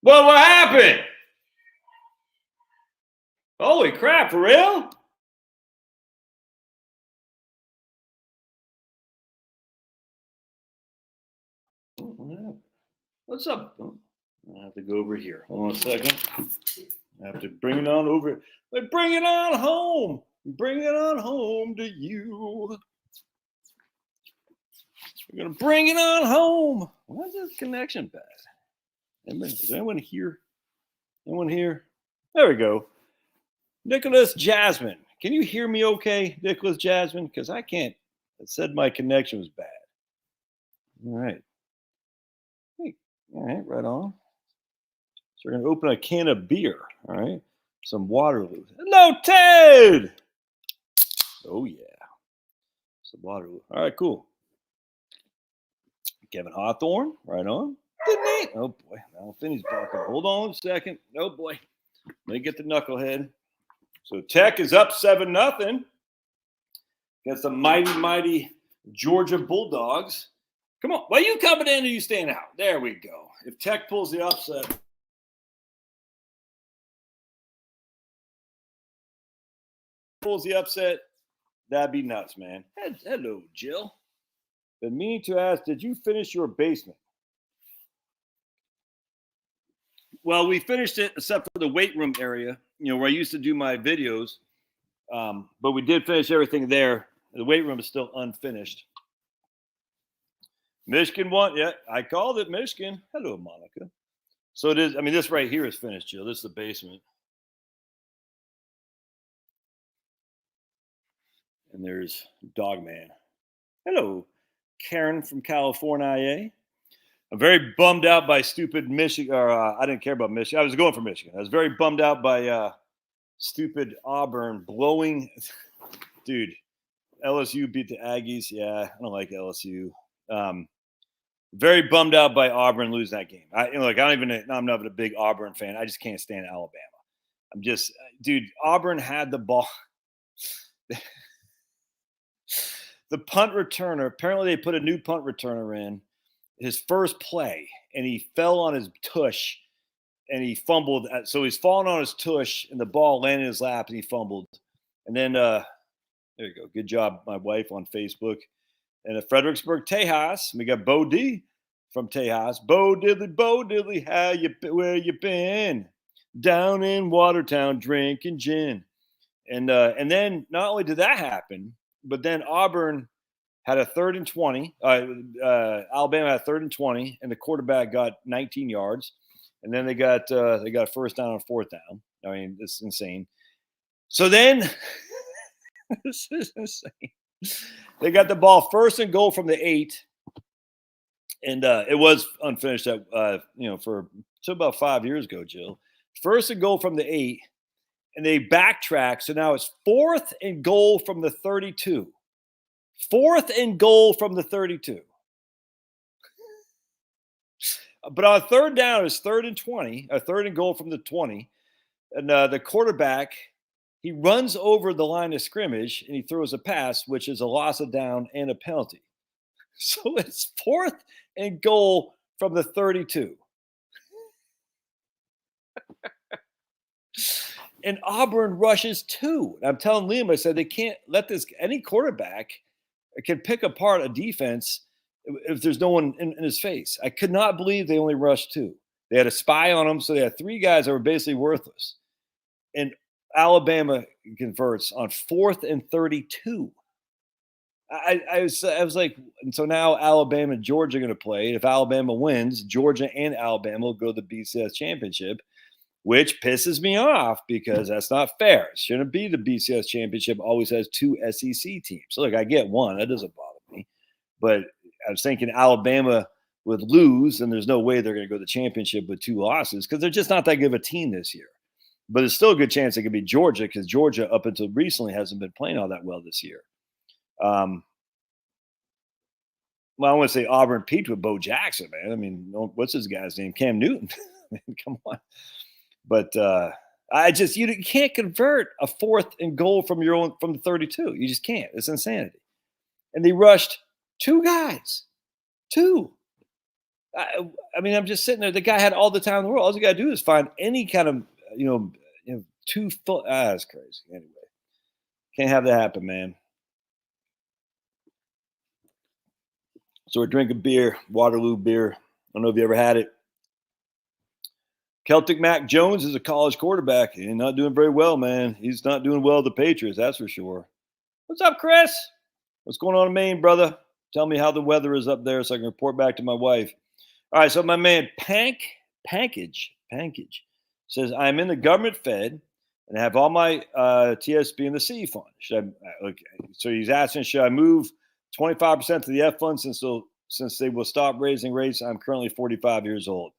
Well, what happened? Holy crap, for real? What's up? I have to go over here. Hold on a second. I have to bring it on over. Bring it on home. Bring it on home to you. We're going to bring it on home. Why is this connection bad? Is anyone here? Anyone here? There we go. Nicholas Jasmine. Can you hear me okay, Nicholas Jasmine? Because I can't. It said my connection was bad. All right. Hey, all right, right on. So we're going to open a can of beer. All right. Some Waterloo. Hello, Ted. Oh, yeah. Some Waterloo. All right, cool. Kevin Hawthorne, right on. Oh, boy. Now Finney's barking. Hold on a second. Oh, boy. Let me get the knucklehead. So Tech is up 7-0 against the mighty Georgia Bulldogs. Come on. Why are you coming in or you staying out? There we go. If Tech pulls the upset. That'd be nuts, man. Hello, Jill. Been meaning to ask, did you finish your basement? Well, we finished it except for the weight room area, where I used to do my videos. But we did finish everything there. The weight room is still unfinished. Michigan won. Yeah, I called it Michigan. Hello, Monica. So it is. I mean, this right here is finished, Jill. This is the basement. And there's Dogman. Hello, Karen from California. I'm very bummed out by stupid Michigan. I didn't care about Michigan. I was going for Michigan. I was very bummed out by stupid Auburn blowing. Dude, LSU beat the Aggies. Yeah, I don't like LSU. Very bummed out by Auburn losing that game. I'm not a big Auburn fan. I just can't stand Alabama. Dude, Auburn had the ball. The punt returner, apparently they put a new punt returner in his first play, and he fell on his tush, and he fumbled. So he's falling on his tush, and the ball landed in his lap, and he fumbled. And then, there you go. Good job, my wife on Facebook. And at Fredericksburg, Tejas, we got Bo D from Tejas. Bo Diddley, where you been? Down in Watertown, drinking gin. And then not only did that happen, but then Auburn had a 3rd and 20. Alabama had a 3rd and 20, and the quarterback got 19 yards. And then they got a first down on 4th down. I mean, this is insane. So then, this is insane. They got the ball 1st and goal from the 8, and it was unfinished for about 5 years ago, Jill. 1st and goal from the 8. And they backtrack. So now it's 4th and goal from the 32. 4th and goal from the 32. But on 3rd down, it's 3rd and 20. A 3rd and goal from the 20. And the quarterback, he runs over the line of scrimmage and he throws a pass, which is a loss of down and a penalty. So it's 4th and goal from the 32. And Auburn rushes 2. I'm telling Liam, I said they can't let any quarterback can pick apart a defense if there's no one in his face. I could not believe they only rushed 2. They had a spy on them, so they had 3 guys that were basically worthless. And Alabama converts on 4th and 32. I was like, and so now Alabama and Georgia are going to play. If Alabama wins, Georgia and Alabama will go to the BCS championship, which pisses me off because that's not fair. It shouldn't be the BCS championship always has 2 SEC teams. So, look, I get one. That doesn't bother me. But I was thinking Alabama would lose, and there's no way they're going to go to the championship with 2 losses because they're just not that good of a team this year. But there's still a good chance it could be Georgia because Georgia, up until recently, hasn't been playing all that well this year. Well, I want to say Auburn peaked with Bo Jackson, man. I mean, what's his guy's name? Cam Newton. I mean, come on. But you can't convert a 4th and goal from the 32. You just can't. It's insanity. And they rushed 2 guys. 2. I mean, I'm just sitting there. The guy had all the time in the world. All you got to do is find any kind of, you know 2 foot. That's crazy. Anyway, can't have that happen, man. So we're drinking beer, Waterloo beer. I don't know if you ever had it. Celtic Mac Jones is a college quarterback. He's not doing very well, man. He's not doing well with the Patriots, that's for sure. What's up, Chris? What's going on in Maine, brother? Tell me how the weather is up there so I can report back to my wife. All right, so my man Pankage says, I'm in the government fed and I have all my TSP in the C fund. Should I, okay. So he's asking, should I move 25% to the F fund since they will stop raising rates? I'm currently 45 years old.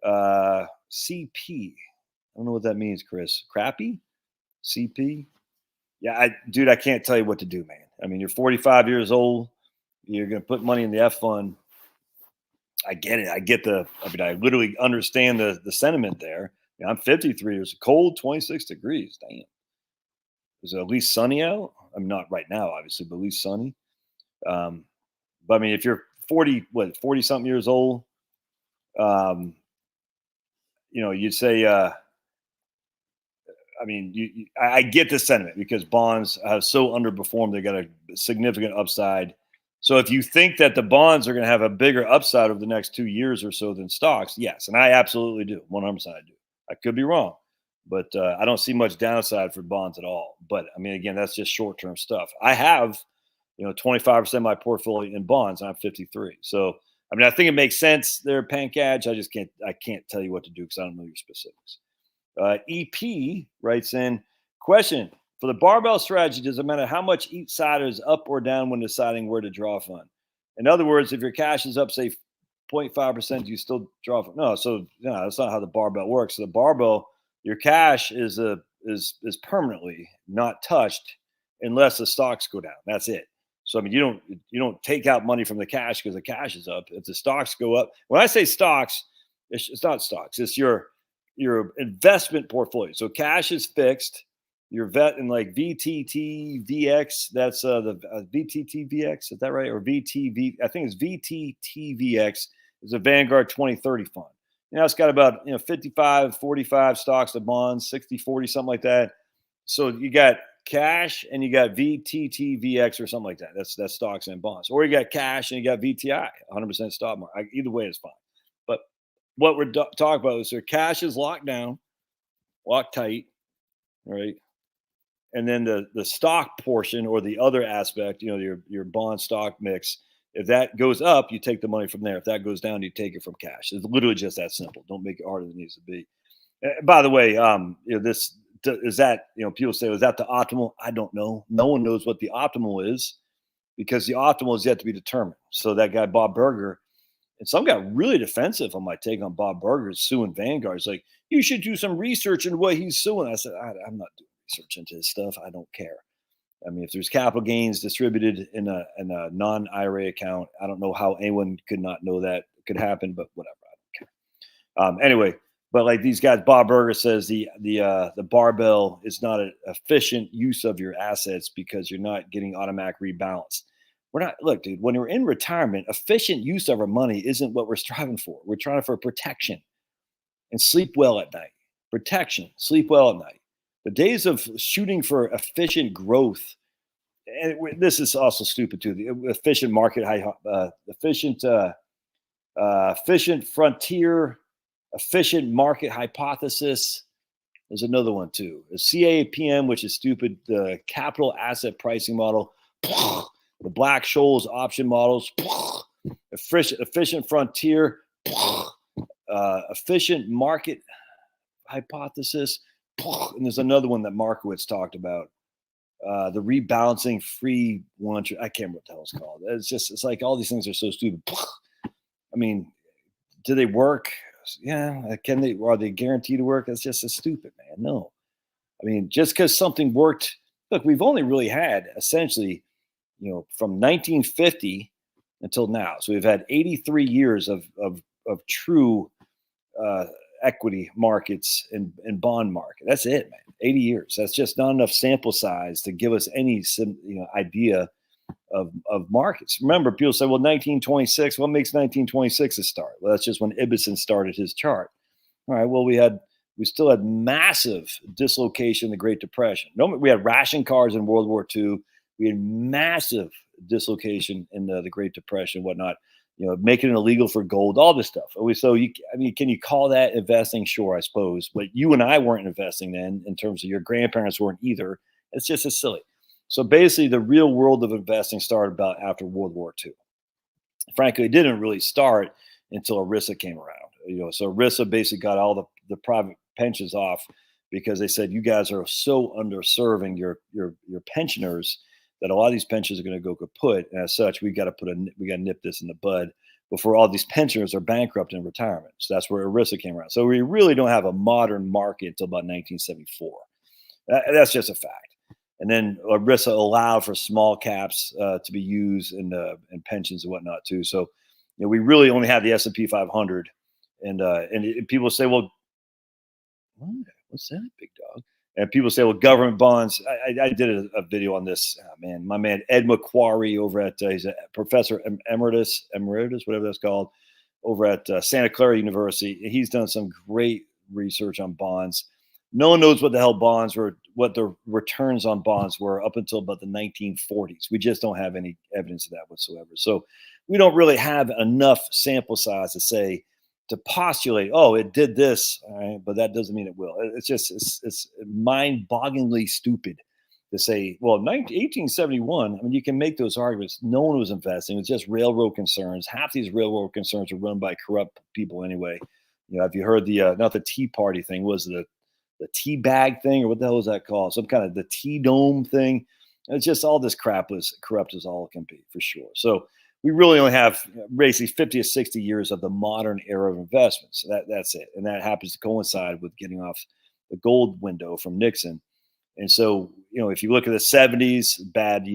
CP. I don't know what that means, Chris. Crappy? CP? Yeah, dude, I can't tell you what to do, man. I mean, you're 45 years old. You're going to put money in the F fund. I get it. I literally understand the sentiment there. I'm 53 years cold, 26 degrees. Damn. Is it at least sunny out? I'm not right now, obviously, but at least sunny. But I mean, if you're 40 something years old, you'd say, I get the sentiment because bonds have so underperformed. They got a significant upside. So if you think that the bonds are going to have a bigger upside over the next 2 years or so than stocks, yes. And I absolutely do. 100% I do. I could be wrong, but I don't see much downside for bonds at all. But I mean, again, that's just short-term stuff. I have, 25% of my portfolio in bonds, and I'm 53. So, I mean, I think it makes sense there, Pankage. I can't tell you what to do because I don't know your specifics. EP writes in, question, for the barbell strategy, does it matter how much each side is up or down when deciding where to draw fund? In other words, if your cash is up, say 0.5%, you still draw fund? No, so no, that's not how the barbell works. So the barbell, your cash is permanently not touched unless the stocks go down. That's it. So I mean, you don't take out money from the cash because the cash is up. If the stocks go up, when I say stocks, it's not stocks. It's your investment portfolio. So cash is fixed. Your vet in like VTTVX, that's the VTTVX, is that right? Or VTV, I think it's VTTVX is a Vanguard 2030 fund. It's got about 55, 45 stocks of bonds, 60, 40, something like that. So you got cash and you got VTTVX or something like that. That's stocks and bonds. Or you got cash and you got VTI, 100% stock market. Either way is fine. But what we're talking about is their cash is locked down, locked tight, right? And then the stock portion or the other aspect, your bond stock mix, if that goes up, you take the money from there. If that goes down, you take it from cash. It's literally just that simple. Don't make it harder than it needs to be. By the way, this is that, people say, is that the optimal? I don't know. No one knows what the optimal is because the optimal is yet to be determined. So that guy, Bob Berger, and some got really defensive on my take on Bob Berger suing Vanguard. It's like, you should do some research into what he's suing. I said, I'm not doing research into his stuff. I don't care. I mean, if there's capital gains distributed in a non-IRA account, I don't know how anyone could not know that could happen, but whatever. I don't care. Anyway, but like these guys, Bob Berger says the barbell is not an efficient use of your assets because you're not getting automatic rebalance. Look, dude, when we're in retirement, efficient use of our money isn't what we're striving for. We're trying for protection and sleep well at night. Protection, sleep well at night. The days of shooting for efficient growth, and this is also stupid too. The efficient market, efficient frontier, efficient market hypothesis. There's another one too. The CAPM, which is stupid. The capital asset pricing model. The Black-Scholes option models. Efficient frontier. Efficient market hypothesis. And there's another one that Markowitz talked about. The rebalancing free one. I can't remember what the hell it's called. It's like all these things are so stupid. I mean, do they work? Yeah. Are they guaranteed to work? That's just so stupid, man. No. I mean, just because something worked, look, we've only really had essentially, from 1950 until now. So we've had 83 years of true equity markets and bond market. That's it, man. 80 years. That's just not enough sample size to give us any idea of markets. Remember, people say, well, 1926, what makes 1926 a start? Well, that's just when Ibsen started his chart. All right, well, we still had massive dislocation in the Great Depression. No, we had ration cars in World War II. We had massive dislocation in the Great Depression, whatnot. Making it illegal for gold, all this stuff. Can you call that investing? Sure, I suppose. But you and I weren't investing then, in terms of your grandparents weren't either. It's just as silly. So basically, the real world of investing started about after World War II. Frankly, it didn't really start until ERISA came around. So ERISA basically got all the private pensions off because they said, you guys are so underserving your pensioners that a lot of these pensions are going to go kaput. And as such, we got to nip this in the bud before all these pensioners are bankrupt in retirement. So that's where ERISA came around. So we really don't have a modern market until about 1974. That's just a fact. And then ERISA allowed for small caps to be used in pensions and whatnot too. So, we really only have the S&P 500, and people say, well, what's that, big dog? And people say, well, government bonds. I did a video on this. Oh, man, my man Ed McQuarrie over at he's a professor emeritus, whatever that's called, over at Santa Clara University. He's done some great research on bonds. No one knows what the hell bonds were, what the returns on bonds were up until about the 1940s. We just don't have any evidence of that whatsoever. So we don't really have enough sample size to postulate, oh, it did this, all right, but that doesn't mean it will. It's mind-bogglingly stupid to say, well, 1871, you can make those arguments. No one was investing. It was just railroad concerns. Half these railroad concerns are run by corrupt people anyway. Have you heard not the Tea Party thing, was the tea bag thing, or what the hell is that called? Some kind of the tea dome thing. It's just all this crap was corrupt as all it can be, for sure. So we really only have basically 50 to 60 years of the modern era of investments. That's it. And that happens to coincide with getting off the gold window from Nixon. And so, if you look at the 70s, bad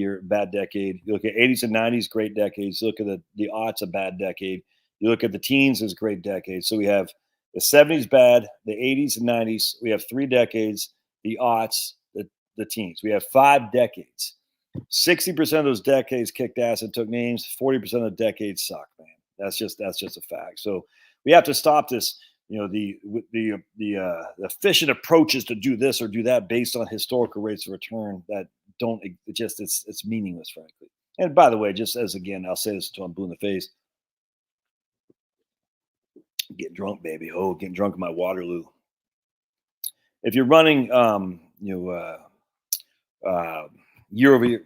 decade. You look at 80s and 90s, great decades. You look at the aughts, a bad decade. You look at the teens, as great decades. So we have the 70s bad, the 80s and 90s. We have 3 decades, the aughts, the teens. We have 5 decades. 60% of those decades kicked ass and took names. 40% of the decades suck, man. That's just a fact. So we have to stop this. The efficient approaches to do this or do that based on historical rates of return that don't it's meaningless, frankly. And by the way, just as again, I'll say this until I'm blue in the face. Getting drunk, baby. Oh, getting drunk in my Waterloo. If you're running, year over year,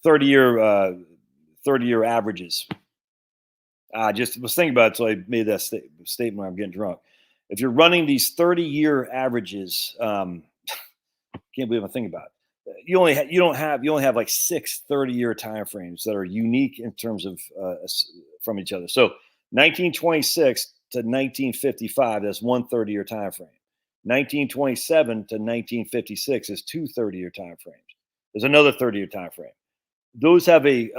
30-year averages. I just was thinking about it, so I made that statement when I'm getting drunk. If you're running these 30-year averages, can't believe I'm thinking about it. You only have like 6 30-year time frames that are unique in terms of from each other. So 1926 to 1955, that's one 30-year time frame. 1927 to 1956 is 2 30-year time frames. There's another 30-year time frame. Those have a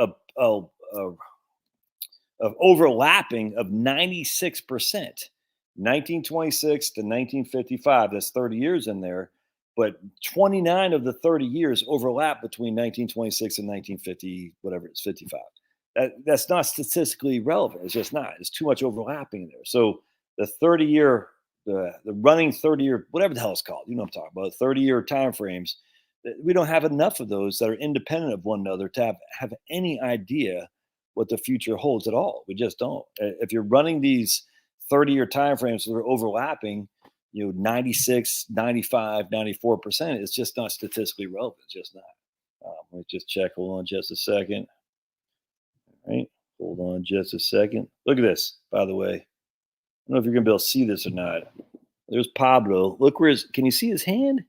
overlapping of 96%. 1926 to 1955, that's 30 years in there, but 29 of the 30 years overlap between 1926 and 1950, whatever it's 55. That's not statistically relevant. It's just not. It's too much overlapping in there. So the 30-year, the running 30-year, whatever the hell it's called, you know what I'm talking about, 30-year time frames, we don't have enough of those that are independent of one another to have any idea what the future holds at all. We just don't. If you're running these 30-year time frames that are overlapping, 96, 95, 94%, it's just not statistically relevant. It's just not. Let me just check. Hold on just a second. All right. Hold on just a second. Look at this, by the way. I don't know if you're going to be able to see this or not. There's Pablo. Look can you see his hand?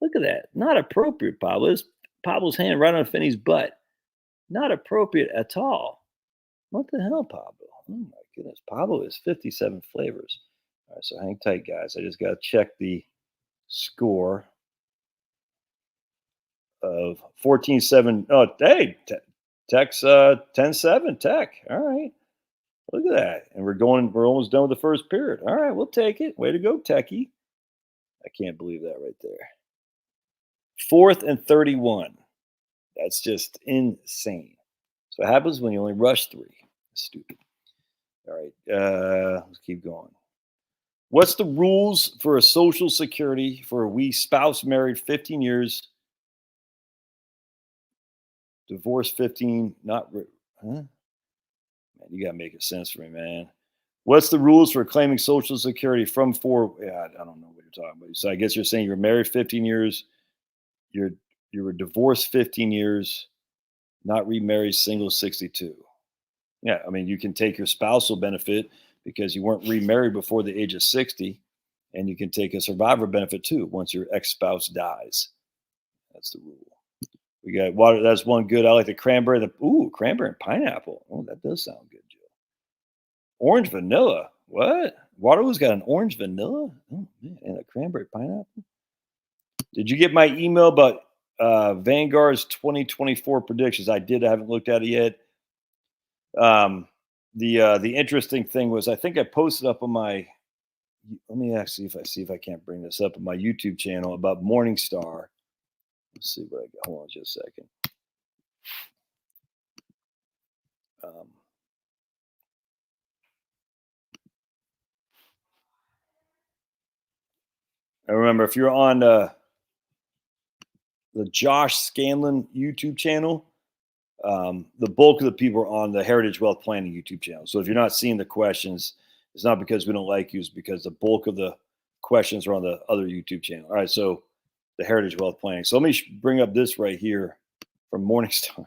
Look at that. Not appropriate, Pablo. It's Pablo's hand right on Finney's butt. Not appropriate at all. What the hell, Pablo? Oh my goodness. Pablo is 57 flavors. All right, so hang tight, guys. I just got to check the score of 14-7. Oh, hey, Tech's 10-7, Tech. All right. Look at that. And we're almost done with the first period. All right, we'll take it. Way to go, Techie. I can't believe that right there. 4th and 31. That's just insane. So it happens when you only rush 3. Stupid. All right, let's keep going. What's the rules for a Social Security for a spouse married 15 years, divorced 15, huh? Man, you gotta make it sense for me, man. What's the rules for claiming Social Security from 4? Yeah, I don't know what you're talking about. So I guess you're saying you're married 15 years, you're you were divorced 15 years, not remarried, single 62. Yeah, I mean, you can take your spousal benefit because you weren't remarried before the age of 60, and you can take a survivor benefit too once your ex-spouse dies. That's the rule. We got water. That's one good. I like the cranberry. Cranberry and pineapple. Oh, that does sound good, Joe. Orange vanilla. What? Waterloo's got an orange vanilla? Oh man, and a cranberry pineapple. Did you get my email about Vanguard's 2024 predictions? I did. I haven't looked at it yet. The interesting thing was I think I posted up on my. Let me actually see if I can't bring this up on my YouTube channel about Morningstar. Let's see what I got. Hold on just a second. I remember if you're on the Josh Scanlon YouTube channel, the bulk of the people are on the Heritage Wealth Planning YouTube channel. So if you're not seeing the questions, it's not because we don't like you, it's because the bulk of the questions are on the other YouTube channel. All right, so the Heritage Wealth Planning. So let me bring up this right here from Morningstar.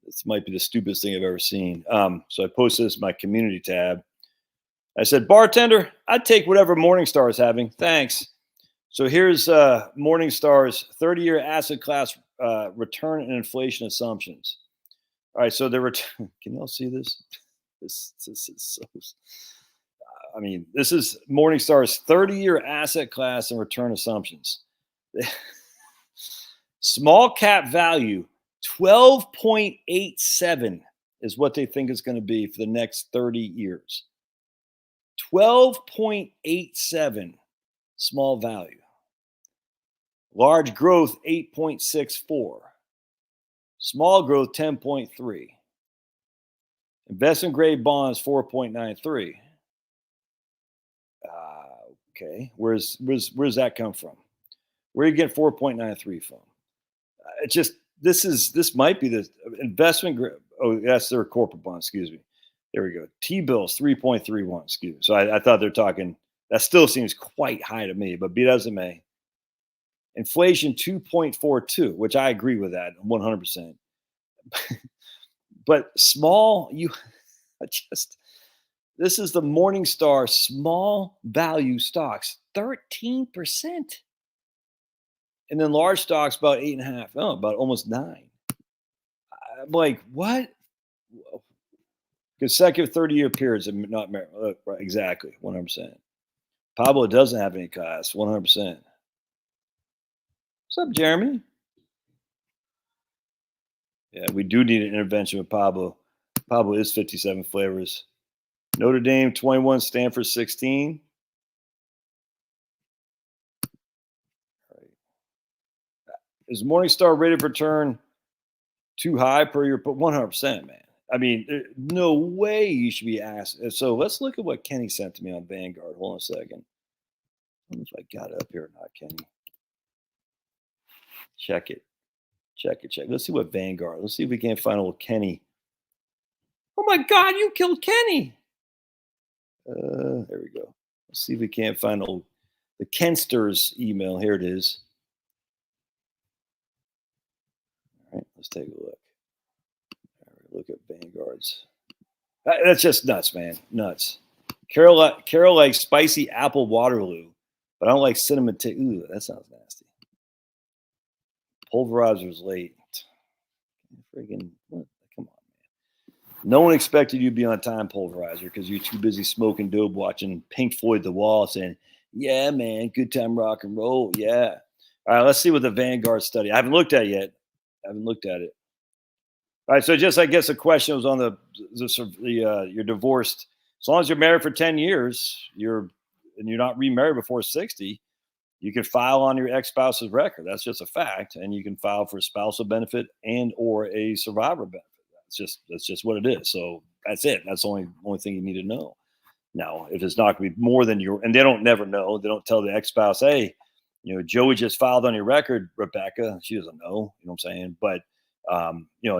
This might be the stupidest thing I've ever seen. So I posted this in my community tab. I said, bartender, I'd take whatever Morningstar is having. Thanks. So here's Morningstar's 30-year asset class return and inflation assumptions. All right, so the return. Can y'all see this? This is so. I mean, this is Morningstar's 30-year asset class and return assumptions. Small cap value 12.87 is what they think is going to be for the next 30 years. 12.87 small value. Large growth 8.64. Small growth 10.3. Investment grade bonds 4.93. Okay, where's that come from? Where you get 4.93 from? It's just this might be the investment grade. Oh, that's their corporate bond. Excuse me. There we go. T-bills 3.31. Excuse me. So I thought they're talking. That still seems quite high to me, but be that as it may. Inflation 2.42, which I agree with that 100%. But small, this is the Morningstar small value stocks, 13%. And then large stocks about 8.5. Oh, about almost 9. I'm like, what? Consecutive 30-year periods of not married. Right, exactly, 100%. Pablo doesn't have any class, 100%. What's up, Jeremy? Yeah, we do need an intervention with Pablo. Pablo is 57 flavors. Notre Dame 21, Stanford 16. All right. Is Morningstar rate of return too high per year? But 100%, man. I mean, no way you should be asked. So let's look at what Kenny sent to me on Vanguard. Hold on a second. I don't know if I got it up here or not, Kenny. Check it. Let's see what Vanguard. Let's see if we can't find old Kenny. Oh my God, you killed Kenny. There we go. Let's see if we can't find the Kensters email. Here it is. All right, let's take a look. All right, look at Vanguard's. That's just nuts, man. Nuts. Carol likes spicy apple Waterloo, but I don't like cinnamon tea. Ooh, that sounds nasty. Pulverizer's late. Friggin' what? Come on, man. No one expected you to be on time, Pulverizer, because you're too busy smoking dope, watching Pink Floyd The Wall, saying, yeah, man, good time rock and roll. Yeah. All right, let's see what the Vanguard study. I haven't looked at it yet. All right, so just I guess the question was on you're divorced. As long as you're married for 10 years, you're not remarried before 60, you can file on your ex-spouse's record. That's just a fact, and you can file for a spousal benefit and or a survivor benefit. That's just what it is. So that's it. That's the only thing you need to know. Now, if it's not going to be more than your, and they don't never know, they don't tell the ex-spouse, hey, Joey just filed on your record, Rebecca. She doesn't know, you know what I'm saying? But you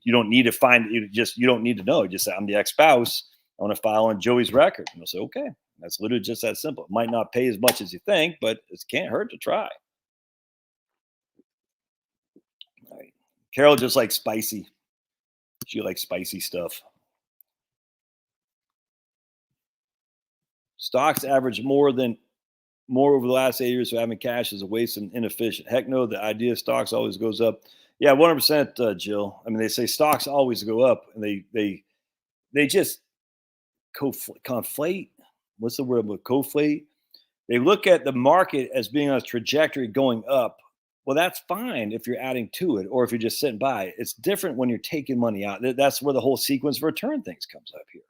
don't need to find, you don't need to know. Just say, I'm the ex-spouse. I want to file on Joey's record. And they'll say, okay, that's literally just that simple. It might not pay as much as you think, but it can't hurt to try. All right. Carol just likes spicy. She likes spicy stuff. Stocks average more over the last 8 years, so having cash is a waste and inefficient. Heck no, the idea of stocks always goes up. Yeah, 100%, Jill. I mean, they say stocks always go up, and they just conflate. What's the word? Conflate. They look at the market as being on a trajectory going up. Well, that's fine if you're adding to it, or if you're just sitting by. It's different when you're taking money out. That's where the whole sequence of return things comes up here.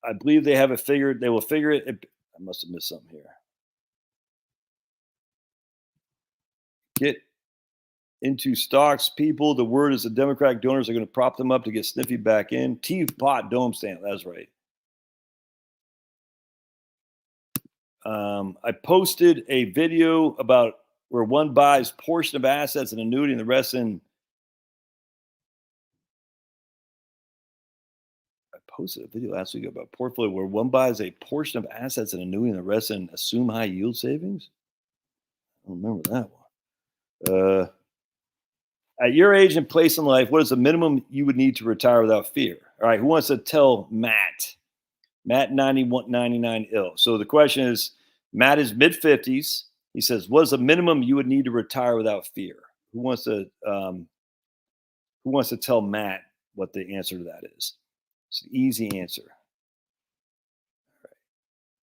I believe they have it figured. They will figure it. I must have missed something here. Get into stocks, people. The word is the Democratic donors are going to prop them up to get Sniffy back in. Teapot Dome Stand. That's right. I posted a video about where one buys portion of assets and annuity and the rest in. Posted a video last week about portfolio where one buys a portion of assets and annuity and the rest in assume high yield savings. I don't remember that one. At your age and place in life, what is the minimum you would need to retire without fear? All right, who wants to tell Matt? Matt 9199 ill. So the question is, Matt is mid-50s. He says, what is the minimum you would need to retire without fear? Who wants to tell Matt what the answer to that is? It's an easy answer. All right.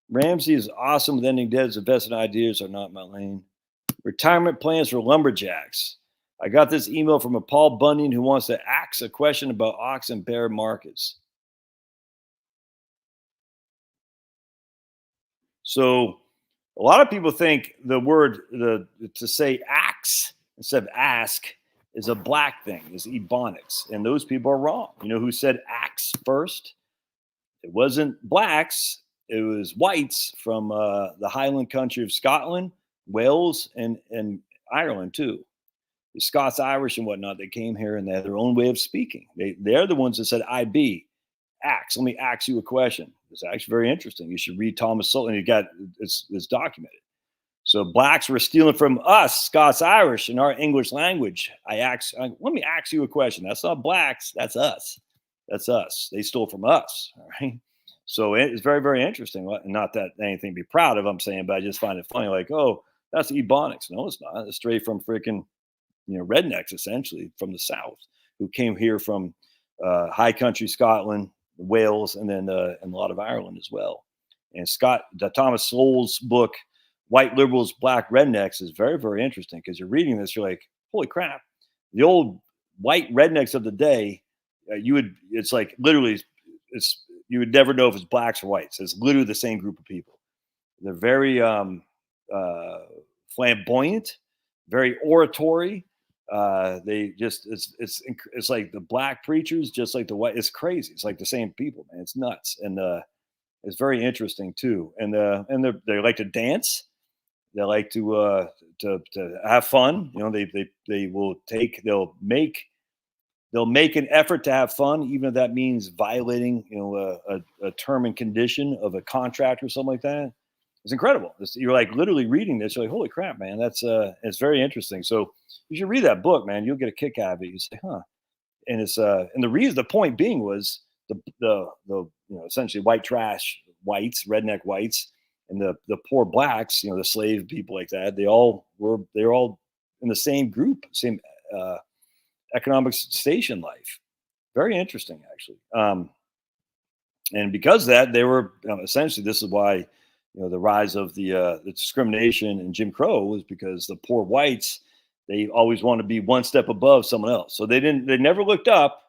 Ramsey is awesome with ending debts. Investment ideas are not my lane. Retirement plans for lumberjacks. I got this email from a Paul Bunyan who wants to ask a question about ox and bear markets. So a lot of people think the word to say axe instead of ask is a black thing, is ebonics. And those people are wrong. You know who said axe first? It wasn't blacks. It was whites from the Highland country of Scotland, Wales, and Ireland too. The Scots, Irish, and whatnot, they came here and they had their own way of speaking. They're the ones that said IB, axe. Let me ask you a question. It's actually very interesting. You should read Thomas Sullivan. It's documented. So blacks were stealing from us, Scots, Irish, in our English language. Let me ask you a question. That's not blacks. That's us. That's us. They stole from us. All right. So it's very, very interesting. Not that anything to be proud of, I'm saying, but I just find it funny. Like, oh, that's ebonics. No, it's not. It's straight from freaking, rednecks, essentially, from the South, who came here from high country Scotland, Wales, and then and a lot of Ireland as well. And Thomas Sowell's book, White Liberals, Black Rednecks, is very, very interesting because you're reading this, you're like, holy crap. The old white rednecks of the day, it's like literally, you would never know if it's blacks or whites. It's literally the same group of people. They're very flamboyant, very oratory. It's like the black preachers, just like the white. It's crazy. It's like the same people, man. It's nuts. And it's very interesting too. And they like to dance. They like to have fun. They'll make an effort to have fun, even if that means violating, a term and condition of a contract or something like that. It's incredible. You're like literally reading this. You're like, holy crap, man. It's very interesting. So you should read that book, man. You'll get a kick out of it. You say, huh? And the point being was the essentially white trash whites, redneck whites, and the poor blacks, the slave people like that. They're all in the same group, same economic station life. Very interesting, actually. And because of that, they were essentially, this is why the rise of the discrimination and Jim Crow was because the poor whites, they always want to be one step above someone else. So they never looked up.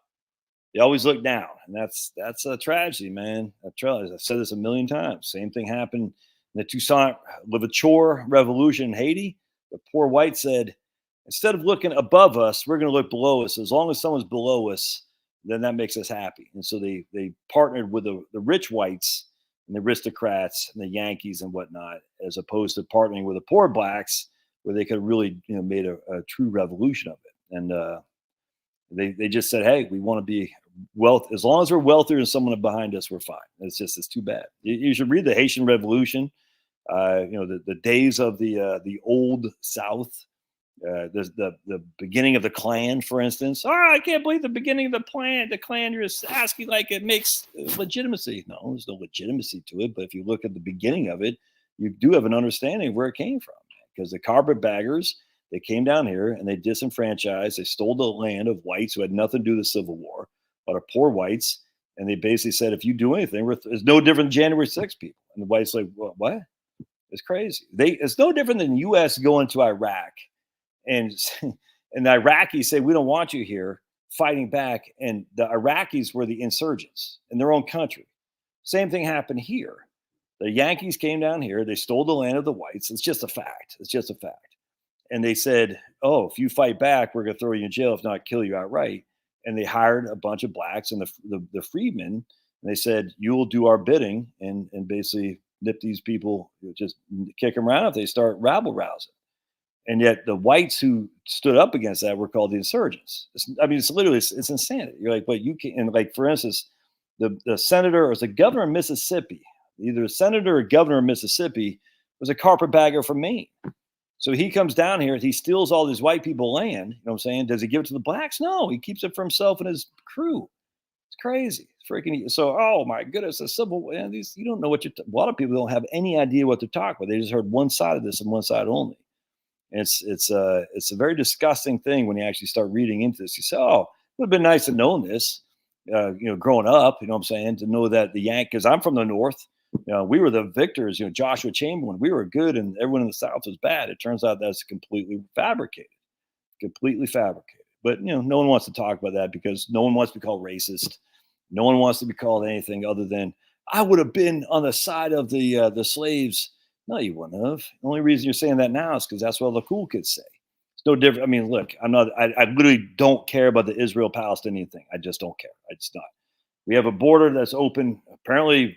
They always look down, and that's a tragedy, man. I've said this a million times. Same thing happened in the Toussaint Louverture Revolution in Haiti. The poor white said, instead of looking above us, we're going to look below us. As long as someone's below us, then that makes us happy. And so they partnered with the rich whites and the aristocrats and the Yankees and whatnot, as opposed to partnering with the poor blacks, where they could really made a true revolution of it. And they just said, hey, we want to be wealth. As long as we're wealthier than someone behind us, we're fine. It's too bad. You should read the Haitian Revolution. The days of the old South. The beginning of the Klan, for instance. Oh, I can't believe the beginning of the Klan. The Klan, you're just asking like it makes legitimacy. No, there's no legitimacy to it. But if you look at the beginning of it, you do have an understanding of where it came from. Because the carpetbaggers, they came down here and they disenfranchised. They stole the land of whites who had nothing to do with the Civil War, but are poor whites. And they basically said, if you do anything, it's no different than January 6th people. And the whites like, what? It's crazy. It's no different than the U.S. going to Iraq. And the Iraqis say, we don't want you here, fighting back. And the Iraqis were the insurgents in their own country. Same thing happened here. The Yankees came down here. They stole the land of the whites. It's just a fact. It's just a fact. And they said, oh, if you fight back, we're going to throw you in jail, if not kill you outright. And they hired a bunch of blacks and the freedmen. And they said, you will do our bidding and basically nip these people, just kick them around if they start rabble rousing. And yet the whites who stood up against that were called the insurgents. It's literally, it's insanity. You're like, but you can, and like, for instance, the senator or the governor of Mississippi, either a senator or governor of Mississippi, was a carpetbagger from Maine. So he comes down here, he steals all these white people land. You know what I'm saying? Does he give it to the blacks? No, he keeps it for himself and his crew. It's crazy. It's freaking. So, oh my goodness, the civil. These, you don't know what a lot of people don't have any idea what they're talking about. They just heard one side of this and one side only. And it's a very disgusting thing when you actually start reading into this. You say, oh, it would have been nice to know this, growing up. You know what I'm saying? To know that the Yankees, because I'm from the North. We were the victors. Joshua Chamberlain, we were good, and everyone in the South was bad. It turns out that's completely fabricated. But no one wants to talk about that because no one wants to be called racist. No one wants to be called anything other than I would have been on the side of the slaves. No, you wouldn't have. The only reason you're saying that now is because that's what all the cool kids say. It's no different. I mean, look, I literally don't care about the Israel-Palestinian thing. I just don't care. It's not. We have a border that's open. Apparently,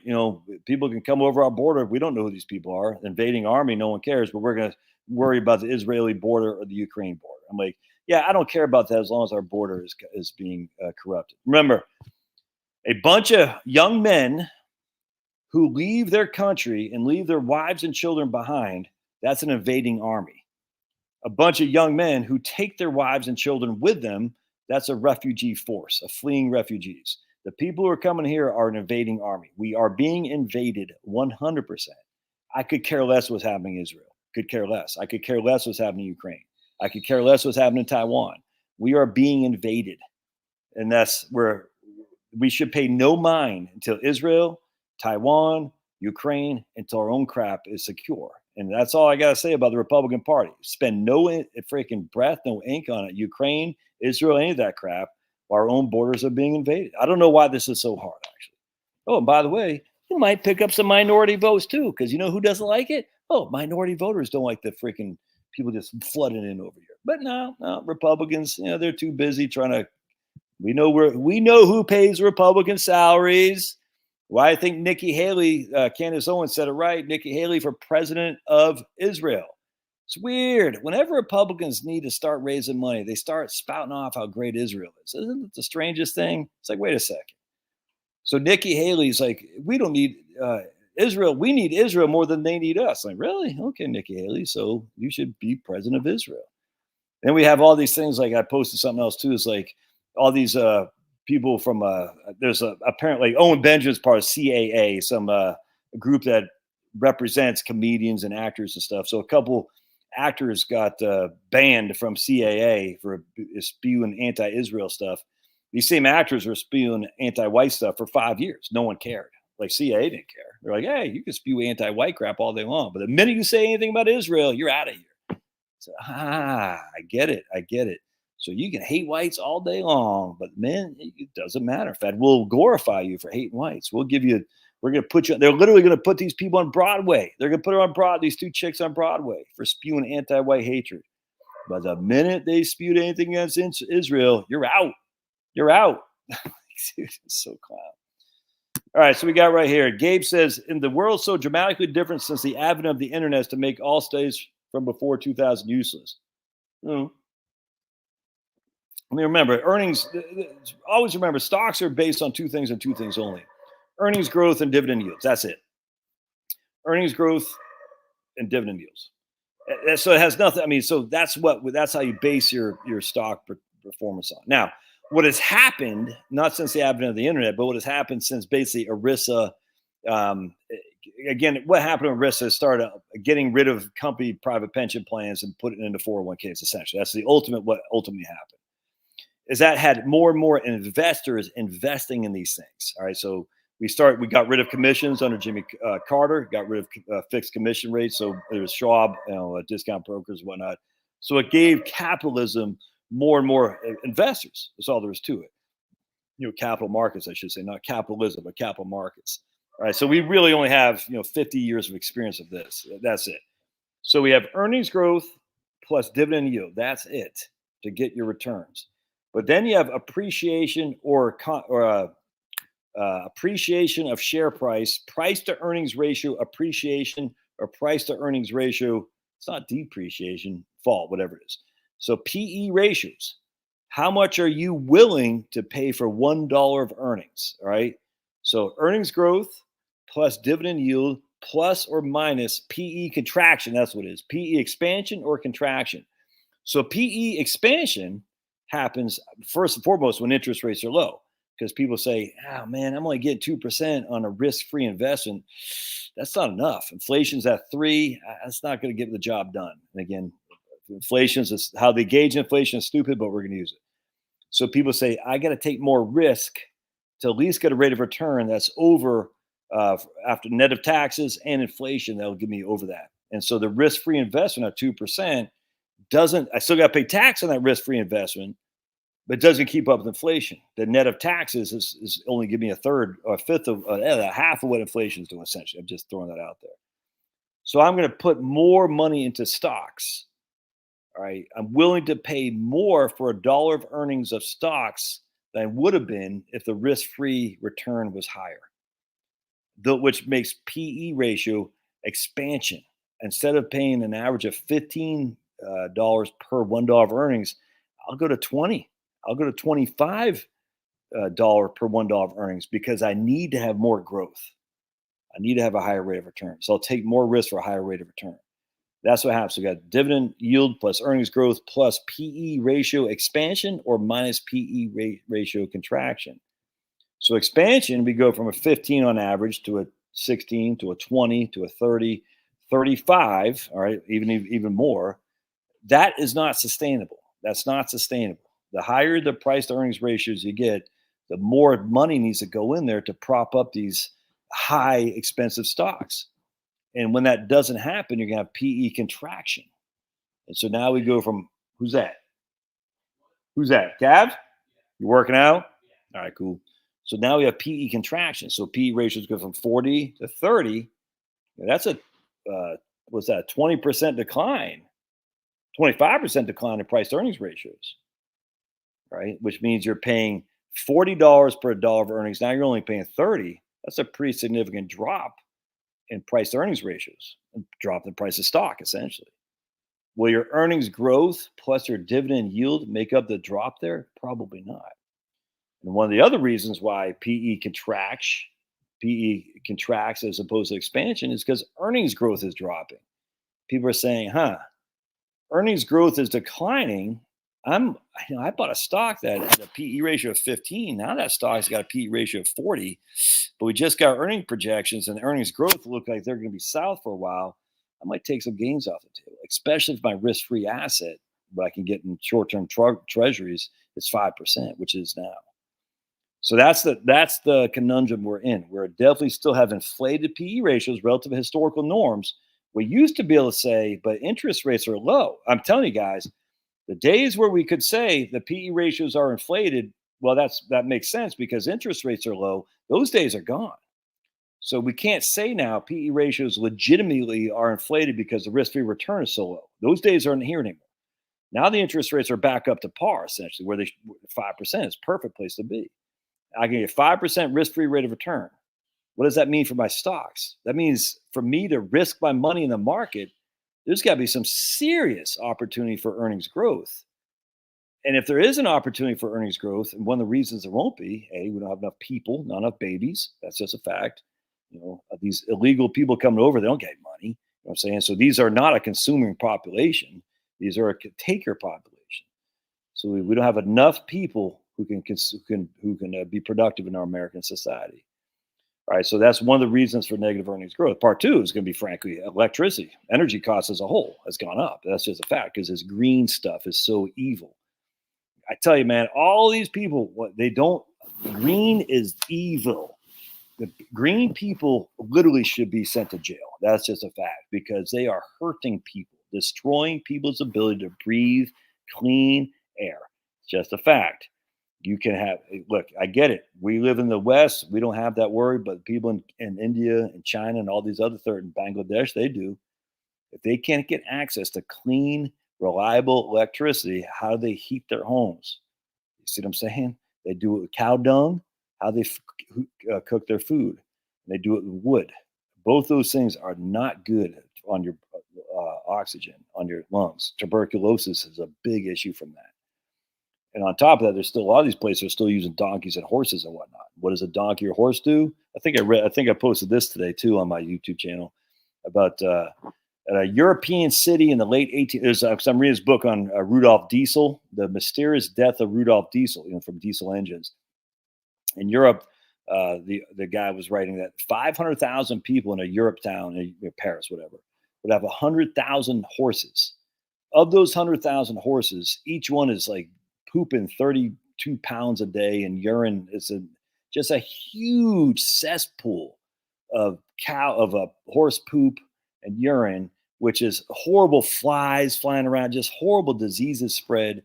people can come over our border. We don't know who these people are. Invading army, no one cares. But we're going to worry about the Israeli border or the Ukraine border. I'm like, yeah, I don't care about that as long as our border is being corrupted. Remember, a bunch of young men who leave their country and leave their wives and children behind, that's an invading army. A bunch of young men who take their wives and children with them, that's a refugee force, of fleeing refugees. The people who are coming here are an invading army. We are being invaded 100%. I could care less what's happening in Israel. Could care less. I could care less what's happening in Ukraine. I could care less what's happening in Taiwan. We are being invaded. And that's where we should pay no mind until Israel, Taiwan, Ukraine, until our own crap is secure. And that's all I got to say about the Republican Party. Spend no freaking breath, no ink on it. Ukraine, Israel, any of that crap. Our own borders are being invaded. I don't know why this is so hard, actually. Oh, and by the way, you might pick up some minority votes too, because you know who doesn't like it? Oh, minority voters don't like the freaking people just flooding in over here. But no, Republicans, they're too busy trying to. We know who pays Republican salaries. Why I think Nikki Haley, Candace Owens said it right. Nikki Haley for president of Israel. It's weird. Whenever Republicans need to start raising money, they start spouting off how great Israel is. Isn't it the strangest thing? It's like, wait a second. So Nikki Haley's like, we don't need Israel. We need Israel more than they need us. Like, really? Okay, Nikki Haley. So you should be president of Israel. Then we have all these things. Like I posted something else too. It's like all these people from there's apparently Owen Benjamin's part of CAA, some group that represents comedians and actors and stuff. So a couple actors got banned from CAA for spewing anti-Israel stuff. These same actors were spewing anti-white stuff for 5 years. No one cared. Like CAA didn't care. They're like, hey, you can spew anti-white crap all day long, but the minute you say anything about Israel, you're out of here. So I get it. So you can hate whites all day long, but man, it doesn't matter. Fed will glorify you for hating whites. We're going to put you, they're literally going to put these people on Broadway. They're going to put them on these two chicks on Broadway for spewing anti-white hatred. But the minute they spewed anything against Israel, you're out. You're out. Dude, it's so clown. All right, so we got right here. Gabe says, in the world so dramatically different since the advent of the internet to make all studies from before 2000 useless. I mean, remember, earnings, always remember, stocks are based on two things and two things only. Earnings growth and dividend yields. That's it. Earnings growth and dividend yields. So it has nothing. I mean, so that's how you base your stock performance on. Now, what has happened, not since the advent of the internet, but what has happened since basically ERISA, again, what happened when ERISA started getting rid of company private pension plans and putting it into 401ks, essentially. That's what ultimately happened. Is that had more and more investors investing in these things. All right, so we got rid of commissions under Jimmy Carter, got rid of fixed commission rates. So there was Schwab, discount brokers and whatnot. So it gave capitalism more and more investors. That's all there is to it. Capital markets, I should say, not capitalism, but capital markets. All right, so we really only have 50 years of experience of this. That's it. So we have earnings growth plus dividend yield. That's it to get your returns. But then you have appreciation or appreciation of share price to earnings ratio, appreciation or price to earnings ratio. It's not depreciation, fall, whatever it is. So PE ratios. How much are you willing to pay for $1 of earnings? All right. So earnings growth plus dividend yield plus or minus PE contraction. That's what it is. PE expansion or contraction. So PE expansion happens first and foremost when interest rates are low, because people say, oh man, I'm only getting 2% on a risk-free investment. That's not enough. Inflation's at 3%. That's not going to get the job done. And again, inflation's how they gauge inflation is stupid, but we're going to use it. So people say, I got to take more risk to at least get a rate of return that's over after net of taxes and inflation. That'll give me over that. And so the risk-free investment at 2% I still got to pay tax on that risk-free investment, but it doesn't keep up with inflation. The net of taxes is only giving me a third or a fifth of half of what inflation is doing, essentially. I'm just throwing that out there. So I'm going to put more money into stocks. All right. I'm willing to pay more for $1 of earnings of stocks than I would have been if the risk-free return was higher, which makes PE ratio expansion. Instead of paying an average of $15 per $1 of earnings, I'll go to 20. I'll go to $25 per $1 of earnings because I need to have more growth. I need to have a higher rate of return. So I'll take more risk for a higher rate of return. That's what happens. We got dividend yield plus earnings growth plus PE ratio expansion or minus PE ratio contraction. So expansion, we go from a 15 on average to a 16 to a 20 to a 30, 35, all right, even more. That is not sustainable. That's not sustainable. The higher the price to earnings ratios you get, the more money needs to go in there to prop up these high expensive stocks. And when that doesn't happen, you're going to have PE contraction. And so now we go from, who's that? Who's that? Gav? You working out? All right, cool. So now we have PE contraction. So PE ratios go from 40 to 30. That's a, what's that, 20% decline, 25% decline in price to earnings ratios, right? Which means you're paying $40 per $1 of earnings. Now you're only paying 30. That's a pretty significant drop in price to earnings ratios, a drop in price of stock, essentially. Will your earnings growth plus your dividend yield make up the drop there? Probably not. And one of the other reasons why PE contracts as opposed to expansion is because earnings growth is dropping. People are saying, earnings growth is declining. I bought a stock that had a PE ratio of 15. Now that stock's got a PE ratio of 40, but we just got earning projections and the earnings growth look like they're going to be south for a while. I might take some gains off the table, especially if my risk-free asset, what I can get in short-term treasuries, is 5%, which is now. So that's the conundrum we're in. We're definitely still have inflated PE ratios relative to historical norms. We used to be able to say, but interest rates are low. I'm telling you guys, The days where we could say the PE ratios are inflated, well, that makes sense because interest rates are low. Those days are gone. So we can't say now PE ratios legitimately are inflated because the risk-free return is so low. Those days aren't here anymore. Now the interest rates are back up to par, essentially, where they 5% is a perfect place to be. I can get 5% risk-free rate of return. What does that mean for my stocks? That means for me to risk my money in the market, there's got to be some serious opportunity for earnings growth. And if there is an opportunity for earnings growth, and one of the reasons there won't be, A, we don't have enough people, not enough babies. That's just a fact. These illegal people coming over, they don't get money. You know what I'm saying? So these are not a consuming population. These are a taker population. So we don't have enough people who can be productive in our American society. All right, so that's one of the reasons for negative earnings growth. Part two is going to be, frankly, electricity. Energy costs as a whole has gone up. That's just a fact because this green stuff is so evil. I tell you, man, all these people, green is evil. The green people literally should be sent to jail. That's just a fact because they are hurting people, destroying people's ability to breathe clean air. It's just a fact. You can look, I get it. We live in the West. We don't have that worry, but people in India and China and all these other and Bangladesh, they do. If they can't get access to clean, reliable electricity, how do they heat their homes? You see what I'm saying? They do it with cow dung, how they cook their food. They do it with wood. Both those things are not good on your oxygen, on your lungs. Tuberculosis is a big issue from that. And on top of that, there's still a lot of these places are still using donkeys and horses and whatnot. What does a donkey or horse do? I think I posted this today too on my YouTube channel about at a European city in the late 1800s. I'm reading this book on Rudolf Diesel, the mysterious death of Rudolf Diesel, from diesel engines. In Europe, the guy was writing that 500,000 people in a Europe town, in Paris, whatever, would have 100,000 horses. Of those 100,000 horses, each one is like pooping 32 pounds a day, and urine is just a huge cesspool of horse poop and urine, which is horrible flies flying around, just horrible diseases spread.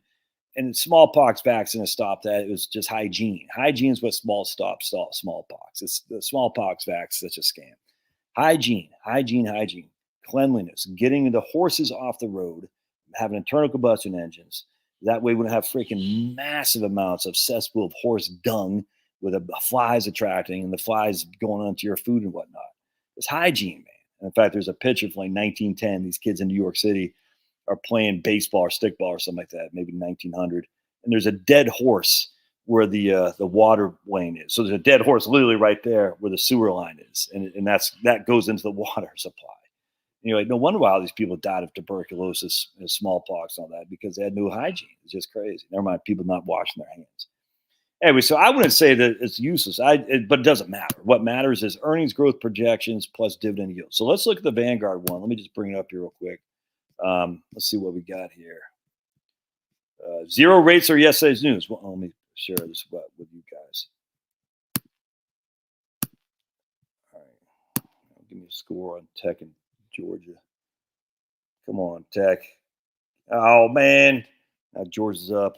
And smallpox vaccine stopped that. It was just hygiene. Hygiene is what stops smallpox. It's the smallpox vaccine, such a scam. Hygiene, cleanliness, getting the horses off the road, having internal combustion engines. That way we don't have freaking massive amounts of cesspool of horse dung with the flies attracting and the flies going onto your food and whatnot. It's hygiene, man. And in fact, there's a picture from like 1910. These kids in New York City are playing baseball or stickball or something like that, maybe 1900. And there's a dead horse where the water lane is. So there's a dead horse literally right there where the sewer line is. And that goes into the water supply. No wonder why all these people died of tuberculosis and smallpox and all that, because they had no hygiene. It's just crazy. Never mind people not washing their hands. Anyway, so I wouldn't say that it's useless, but it doesn't matter. What matters is earnings growth projections plus dividend yield. So let's look at the Vanguard one. Let me just bring it up here real quick. Let's see what we got here. Zero rates are yesterday's news. Well, let me share this with you guys. All right. Give me a score on Tech and Georgia. Come on, Tech. Oh, man. Now Georgia's up.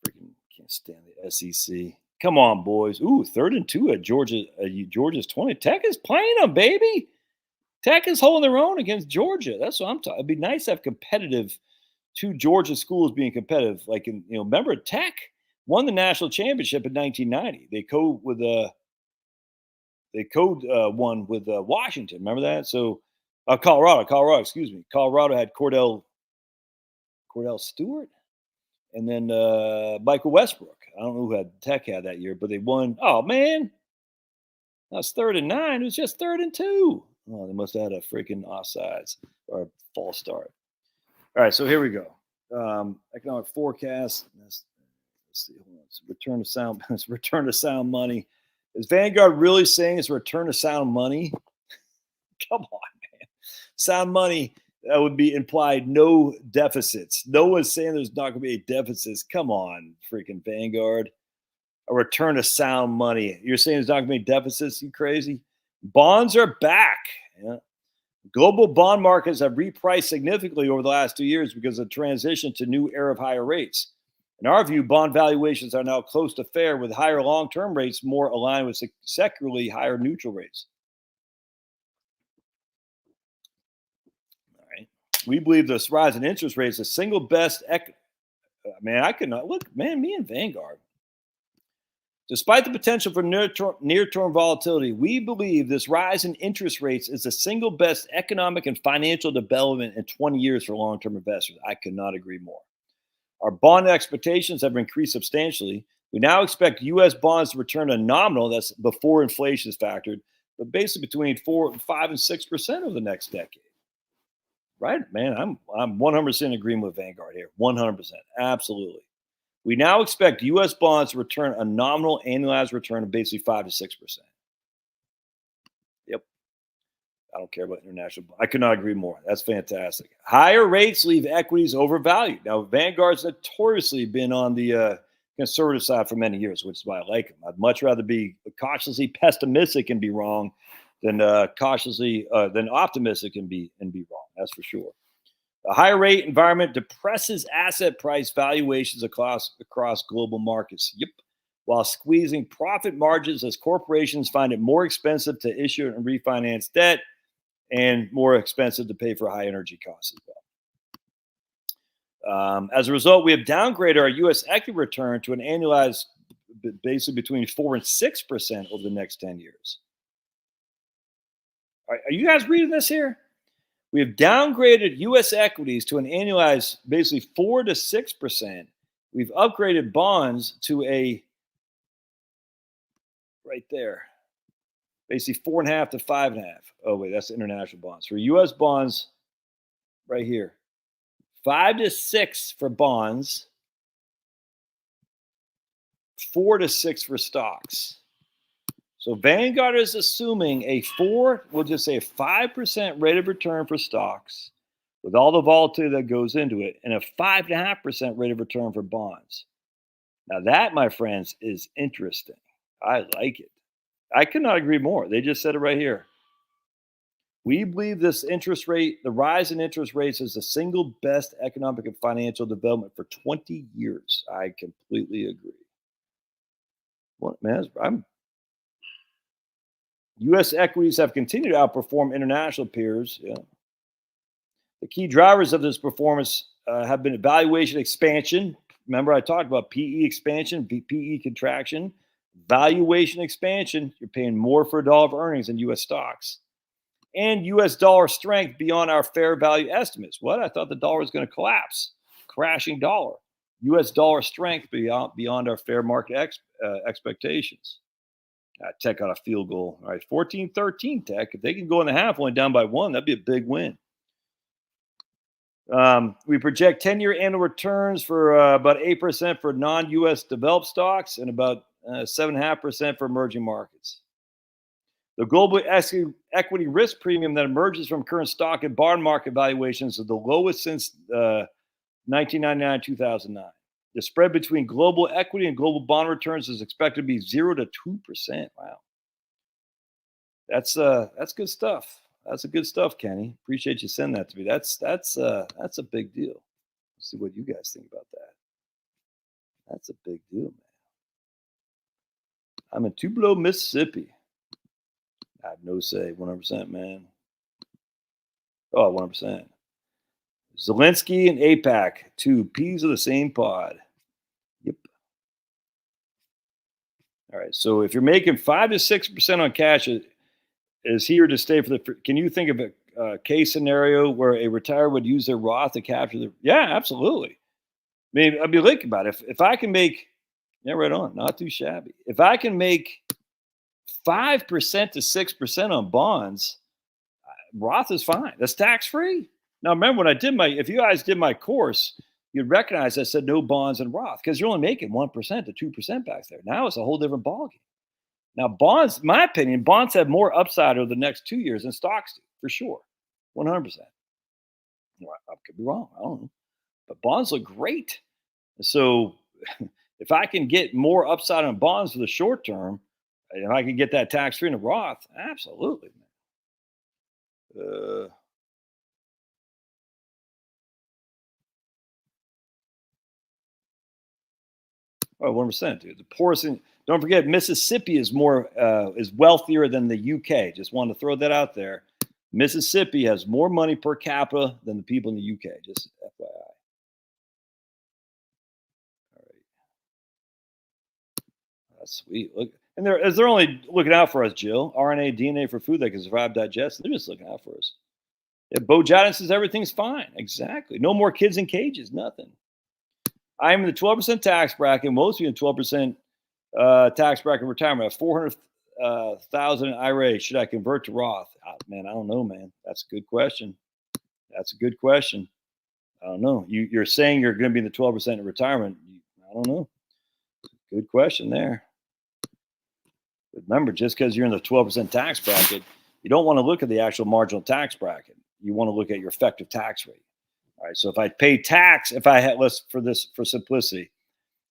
Freaking can't stand the SEC. Come on, boys. Ooh, 3rd and 2 at Georgia. Georgia's 20. Tech is playing them, baby. Tech is holding their own against Georgia. That's what I'm talking. It'd be nice to have two Georgia schools being competitive. Like, remember Tech won the national championship in 1990. They won with Washington. Remember that? So Colorado, excuse me. Colorado had Cordell Stewart and then Michael Westbrook. I don't know who Tech had that year, but they won. Oh, man. That's 3rd and 9. It was just 3rd and 2. Oh, they must have had a freaking offsides or a false start. All right, so here we go. Economic forecast. Let's see. Return to sound money. Is Vanguard really saying it's return to sound money? Come on, man. Sound money, that would be implied no deficits. No one's saying there's not going to be any deficits. Come on, freaking Vanguard. A return to sound money. You're saying there's not going to be deficits? You crazy? Bonds are back. Yeah. Global bond markets have repriced significantly over the last 2 years because of the transition to new era of higher rates. In our view, bond valuations are now close to fair, with higher long-term rates more aligned with secularly higher neutral rates. All right. We believe this rise in interest rates is the single best. Man, I could not look. Man, me and Vanguard. Despite the potential for near-term volatility, we believe this rise in interest rates is the single best economic and financial development in 20 years for long-term investors. I could not agree more. Our bond expectations have increased substantially. We now expect U.S. bonds to return to nominal, that's before inflation is factored, but basically between 5 and 6% over the next decade. Right, man? I'm 100% in agreement with Vanguard here. 100%, absolutely. We now expect U.S. bonds to return a nominal annualized return of basically 5 to 6%. Yep. I don't care about international. I could not agree more. That's fantastic. Higher rates leave equities overvalued. Now, Vanguard's notoriously been on the conservative side for many years, which is why I like them. I'd much rather be cautiously pessimistic and be wrong than cautiously than optimistic and be wrong. That's for sure. A higher rate environment depresses asset price valuations across global markets. Yep. While squeezing profit margins as corporations find it more expensive to issue and refinance debt and more expensive to pay for high energy costs as well. As a result, we have downgraded our U.S. equity return to an annualized basically between 4 and 6% over the next 10 years. Are you guys reading this here? We have downgraded U.S. equities to an annualized basically 4 to 6%. We've upgraded bonds to a right there, basically 4.5 to 5.5. Oh wait, that's international bonds. For U.S. bonds, right here, 5 to 6 for bonds, 4 to 6 for stocks. So Vanguard is assuming we'll just say a 5% rate of return for stocks with all the volatility that goes into it, and a 5.5% rate of return for bonds. Now that, my friends, is interesting. I like it. I could not agree more. They just said it right here. We believe the rise in interest rates is the single best economic and financial development for 20 years. I completely agree. What, man? U.S. equities have continued to outperform international peers. Yeah. The key drivers of this performance have been valuation expansion. Remember, I talked about PE expansion, PE contraction, valuation expansion. You're paying more for a dollar of earnings in U.S. stocks. And U.S. dollar strength beyond our fair value estimates. What? I thought the dollar was going to collapse. Crashing dollar. U.S. dollar strength beyond our fair market expectations. Tech got a field goal. All right, 14-13 Tech. If they can go in the half, only down by 1, that'd be a big win. We project 10-year annual returns for about 8% for non-U.S. developed stocks and about 7.5% for emerging markets. The global equity risk premium that emerges from current stock and bond market valuations is the lowest since 1999-2009. The spread between global equity and global bond returns is expected to be 0 to 2%. Wow. That's good stuff. That's a good stuff, Kenny. Appreciate you sending that to me. That's a big deal. Let's see what you guys think about that. That's a big deal, man. I'm in Tupelo, Mississippi. I have no say. 100%, man. Oh, 100%. Zelensky and AIPAC, 2 peas of the same pod. Yep. All right. So if you're making 5 to 6% on cash, is here to stay for the? Can you think of a case scenario where a retired would use their Roth to capture the? Yeah, absolutely. Maybe I'd be thinking about it. If I can make, yeah, right on, not too shabby. If I can make 5% to 6% on bonds, Roth is fine. That's tax free. Now, remember when if you guys did my course, you'd recognize I said no bonds and Roth because you're only making 1% to 2% back there. Now it's a whole different ballgame. Now, bonds, in my opinion, bonds have more upside over the next 2 years than stocks do, for sure. 100%. I could be wrong. I don't know. But bonds look great. So if I can get more upside on bonds for the short term, and I can get that tax free in a Roth, absolutely. Oh, 1%, dude. The poorest in, don't forget, Mississippi is is wealthier than the UK. Just wanted to throw that out there. Mississippi has more money per capita than the people in the UK. Just FYI. All right, that's sweet. Look, and they're only looking out for us, Jill. RNA, DNA for food that can survive digestion. They're just looking out for us. Yeah, Bo Jadon says everything's fine. Exactly. No more kids in cages. Nothing. I'm in the 12% tax bracket. Most of you in 12% tax bracket retirement. I have 400,000 in IRA. Should I convert to Roth? Man, I don't know, man. That's a good question. That's a good question. I don't know. You're saying you're going to be in the 12% in retirement. I don't know. Good question there. But remember, just because you're in the 12% tax bracket, you don't want to look at the actual marginal tax bracket. You want to look at your effective tax rate. All right. So if I pay tax, if I had, let's for simplicity,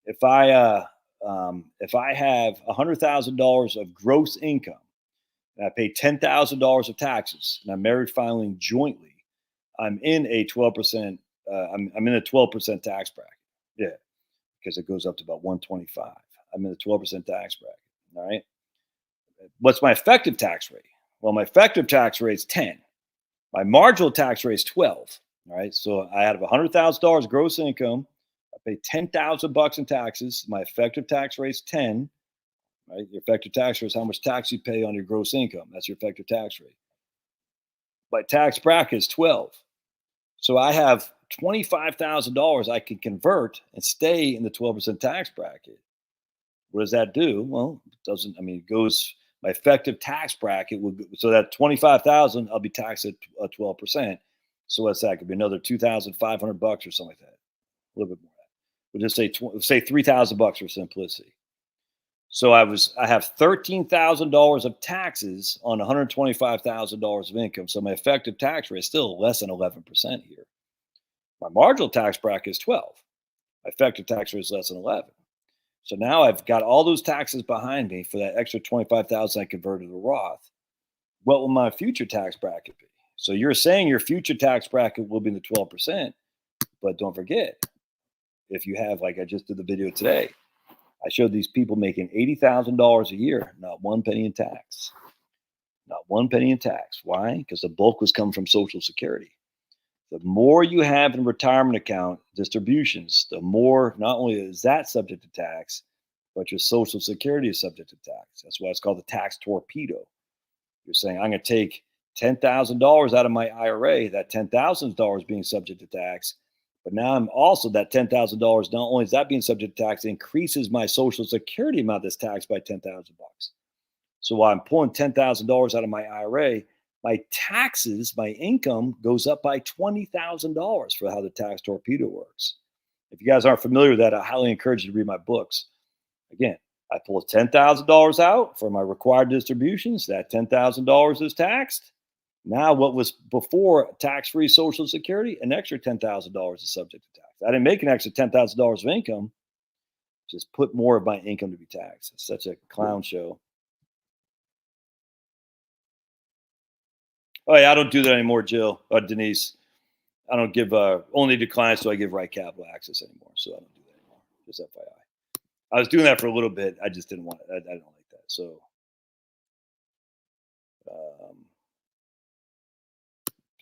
if I have $100,000 of gross income and I pay $10,000 of taxes and I'm married filing jointly, I'm in a 12%. I'm in a 12% tax bracket. Yeah, because it goes up to about 125. I'm in the 12% tax bracket. All right. What's my effective tax rate? Well, my effective tax rate is 10. My marginal tax rate is 12. All right. So I have $100,000 gross income. I pay $10,000 in taxes. My effective tax rate is 10. Right. Your effective tax rate is how much tax you pay on your gross income. That's your effective tax rate. My tax bracket is 12. So I have $25,000 I can convert and stay in the 12% tax bracket. What does that do? Well, it doesn't. I mean, it goes. My effective tax bracket would so that 25,000 I'll be taxed at 12%. So what's that? Could be another $2,500 or something like that. A little bit more. We'll just say $3,000 for simplicity. So I have $13,000 of taxes on $125,000 of income. So my effective tax rate is still less than 11% here. My marginal tax bracket is 12. My effective tax rate is less than 11. So now I've got all those taxes behind me for that extra 25,000 I converted to Roth. What will my future tax bracket be? So you're saying your future tax bracket will be in the 12%, but don't forget, if you have, like I just did the video today, I showed these people making $80,000 a year, not one penny in tax. Not one penny in tax. Why? Because the bulk was coming from Social Security. The more you have in retirement account distributions, the more not only is that subject to tax, but your Social Security is subject to tax. That's why it's called the tax torpedo. You're saying, I'm going to take $10,000 out of my IRA. That $10,000 being subject to tax. But now I'm also that $10,000. Not only is that being subject to tax, it increases my Social Security amount that's taxed by $10,000. So while I'm pulling $10,000 out of my IRA, my taxes, my income goes up by $20,000 for how the tax torpedo works. If you guys aren't familiar with that, I highly encourage you to read my books. Again, I pull $10,000 out for my required distributions. That $10,000 is taxed. Now, what was before tax-free Social Security, an extra $10,000 is subject to tax. I didn't make an extra $10,000 of income. Just put more of my income to be taxed. It's such a clown show. Oh yeah, I don't do that anymore, Jill. Denise. I don't give only to clients do I give right capital access anymore. So I don't do that anymore. Just FYI. I was doing that for a little bit. I just didn't want it. I don't like that. So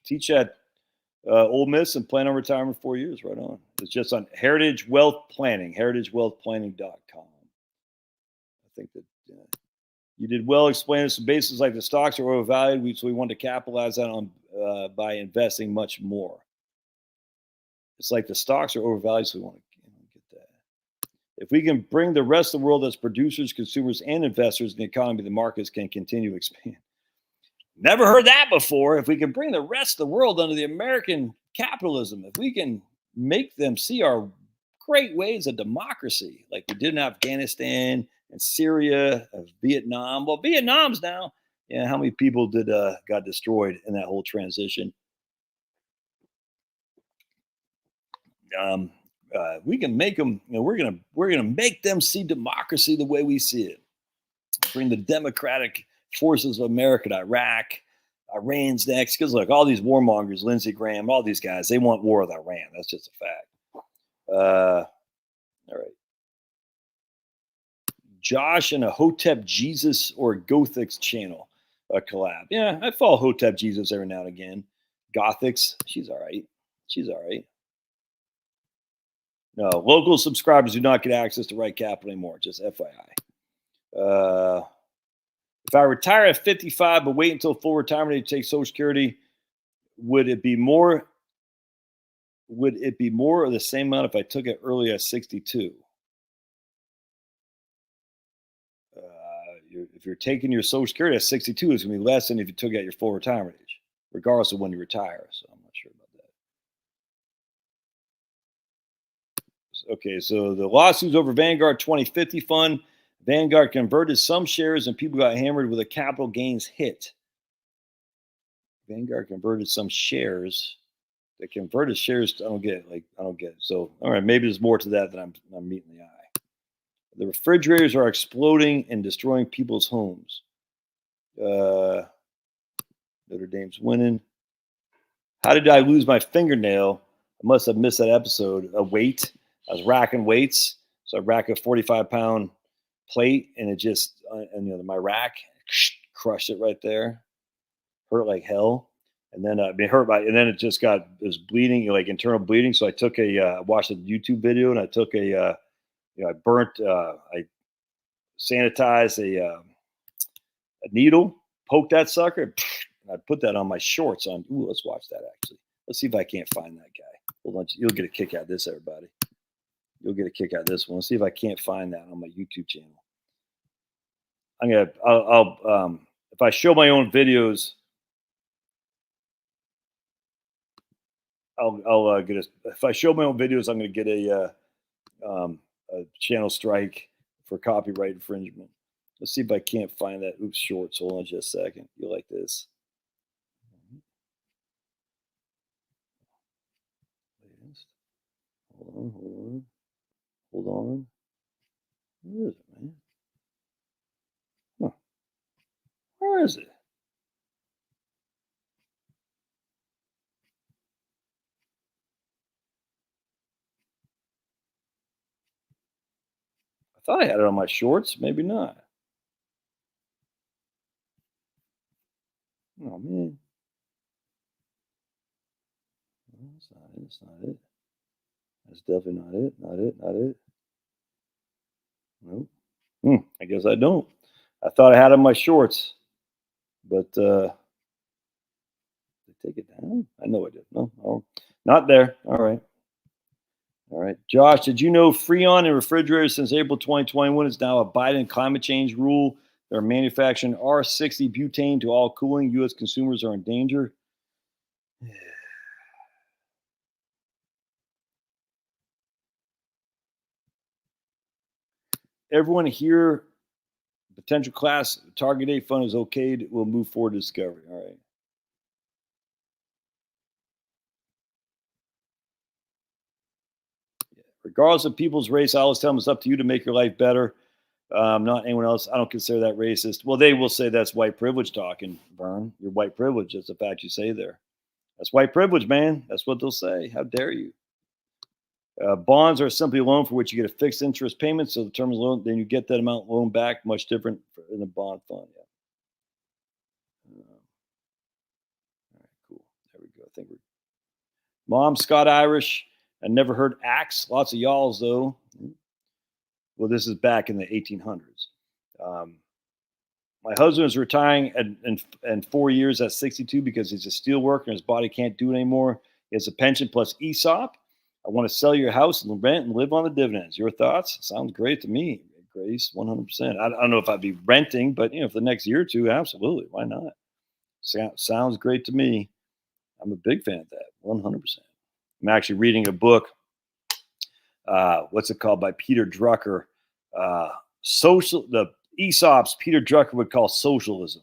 teach at Ole Miss and plan on retirement 4 years. Right on. It's just on Heritage Wealth Planning, heritagewealthplanning.com. I think that you did well explaining some bases like the stocks are overvalued. So we want to capitalize on by investing much more. It's like the stocks are overvalued, so we want to get that. If we can bring the rest of the world as producers, consumers, and investors in the economy, the markets can continue to expand. Never heard that before. If we can bring the rest of the world under the American capitalism, if we can make them see our great ways of democracy, like we did in Afghanistan and Syria, Vietnam. Well, Vietnam's now. Yeah, how many people did got destroyed in that whole transition? We can make them. We're gonna make them see democracy the way we see it. Bring the democratic forces of America to Iraq. Iran's next, because look, all these warmongers, Lindsey Graham, all these guys, they want war with Iran. That's just a fact. All right. Josh and a Hotep Jesus or Gothix channel collab. Yeah, I follow Hotep Jesus every now and again. Gothix, she's all right. She's all right. No, local subscribers do not get access to Right Capital anymore. Just FYI. If I retire at 55 but wait until full retirement to take Social Security, would it be more? Would it be more or the same amount if I took it early at 62? If you're taking your Social Security at 62, it's going to be less than if you took it at your full retirement age, regardless of when you retire. So I'm not sure about that. Okay, so the lawsuits over Vanguard 2050 fund. Vanguard converted some shares and people got hammered with a capital gains hit. Vanguard converted some shares. They converted shares. I don't get it. I don't get it. So, all right, maybe there's more to that than I'm meeting the eye. The refrigerators are exploding and destroying people's homes. Notre Dame's winning. How did I lose my fingernail? I must have missed that episode. A weight. I was racking weights. So I rack a 45-pound plate, and it just, my rack crushed it right there. Hurt like hell. And then and then it just it was bleeding, like internal bleeding. So I took I watched a YouTube video, and I took I sanitized a needle, poked that sucker, and I put that on my shorts. Let's watch that actually. Let's see if I can't find that guy. Hold on, you'll get a kick out of this, everybody. You'll get a kick out of this one. Let's see if I can't find that on my YouTube channel. I'll if I show my own videos, I'll get if I show my own videos, I'm going to get a channel strike for copyright infringement. Let's see if I can't find that. Oops, shorts. Hold on just a second. You like this? Hold on. Where is it, man? Huh. Where is it? I thought I had it on my shorts. Maybe not. Oh, man. That's not it. That's not it. That's definitely not it. Not it. Not it. Nope. I guess I don't. I thought I had it on my shorts. But did I take it down? I know I did. No, not there. All right. All right. Josh, did you know Freon in refrigerators since April 2021 is now a Biden climate change rule? They're manufacturing R60 butane to all cooling. U.S. consumers are in danger. Everyone here, potential class target date fund is okay. We'll move forward to discovery. All right. Regardless of people's race, I always tell them it's up to you to make your life better. Not anyone else. I don't consider that racist. Well, they will say that's white privilege talking, Vern. You're white privilege. That's the fact you say there. That's white privilege, man. That's what they'll say. How dare you? Bonds are simply a loan for which you get a fixed interest payment. So the term is loan, then you get that amount loan back, much different in a bond fund. Yeah. All right, cool. There we go. I think we're. Mom, Scott Irish. I never heard axe. Lots of y'alls, though. Well, this is back in the 1800s. My husband is retiring in 4 years at 62 because he's a steel worker and his body can't do it anymore. He has a pension plus ESOP. I want to sell your house and rent and live on the dividends. Your thoughts? Sounds great to me, Grace. 100%. I don't know if I'd be renting, but for the next year or two, absolutely. Why not? Sounds great to me. I'm a big fan of that. 100%. I'm actually reading a book. What's it called? By Peter Drucker. The ESOPs Peter Drucker would call socialism,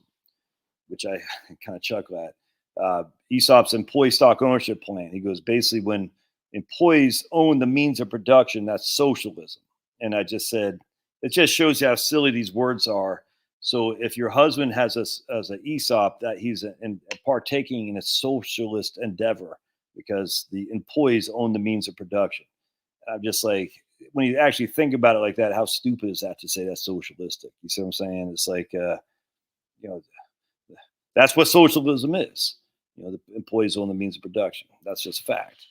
which I kind of chuckle at. ESOP's employee stock ownership plan. He goes, basically, when employees own the means of production, that's socialism. And I just said, it just shows you how silly these words are. So if your husband has as an ESOP, that he's partaking in a socialist endeavor because the employees own the means of production. I'm just like, when you actually think about it like that, how stupid is that to say that's socialistic? You see what I'm saying? It's like, you know, that's what socialism is. The employees own the means of production. That's just a fact.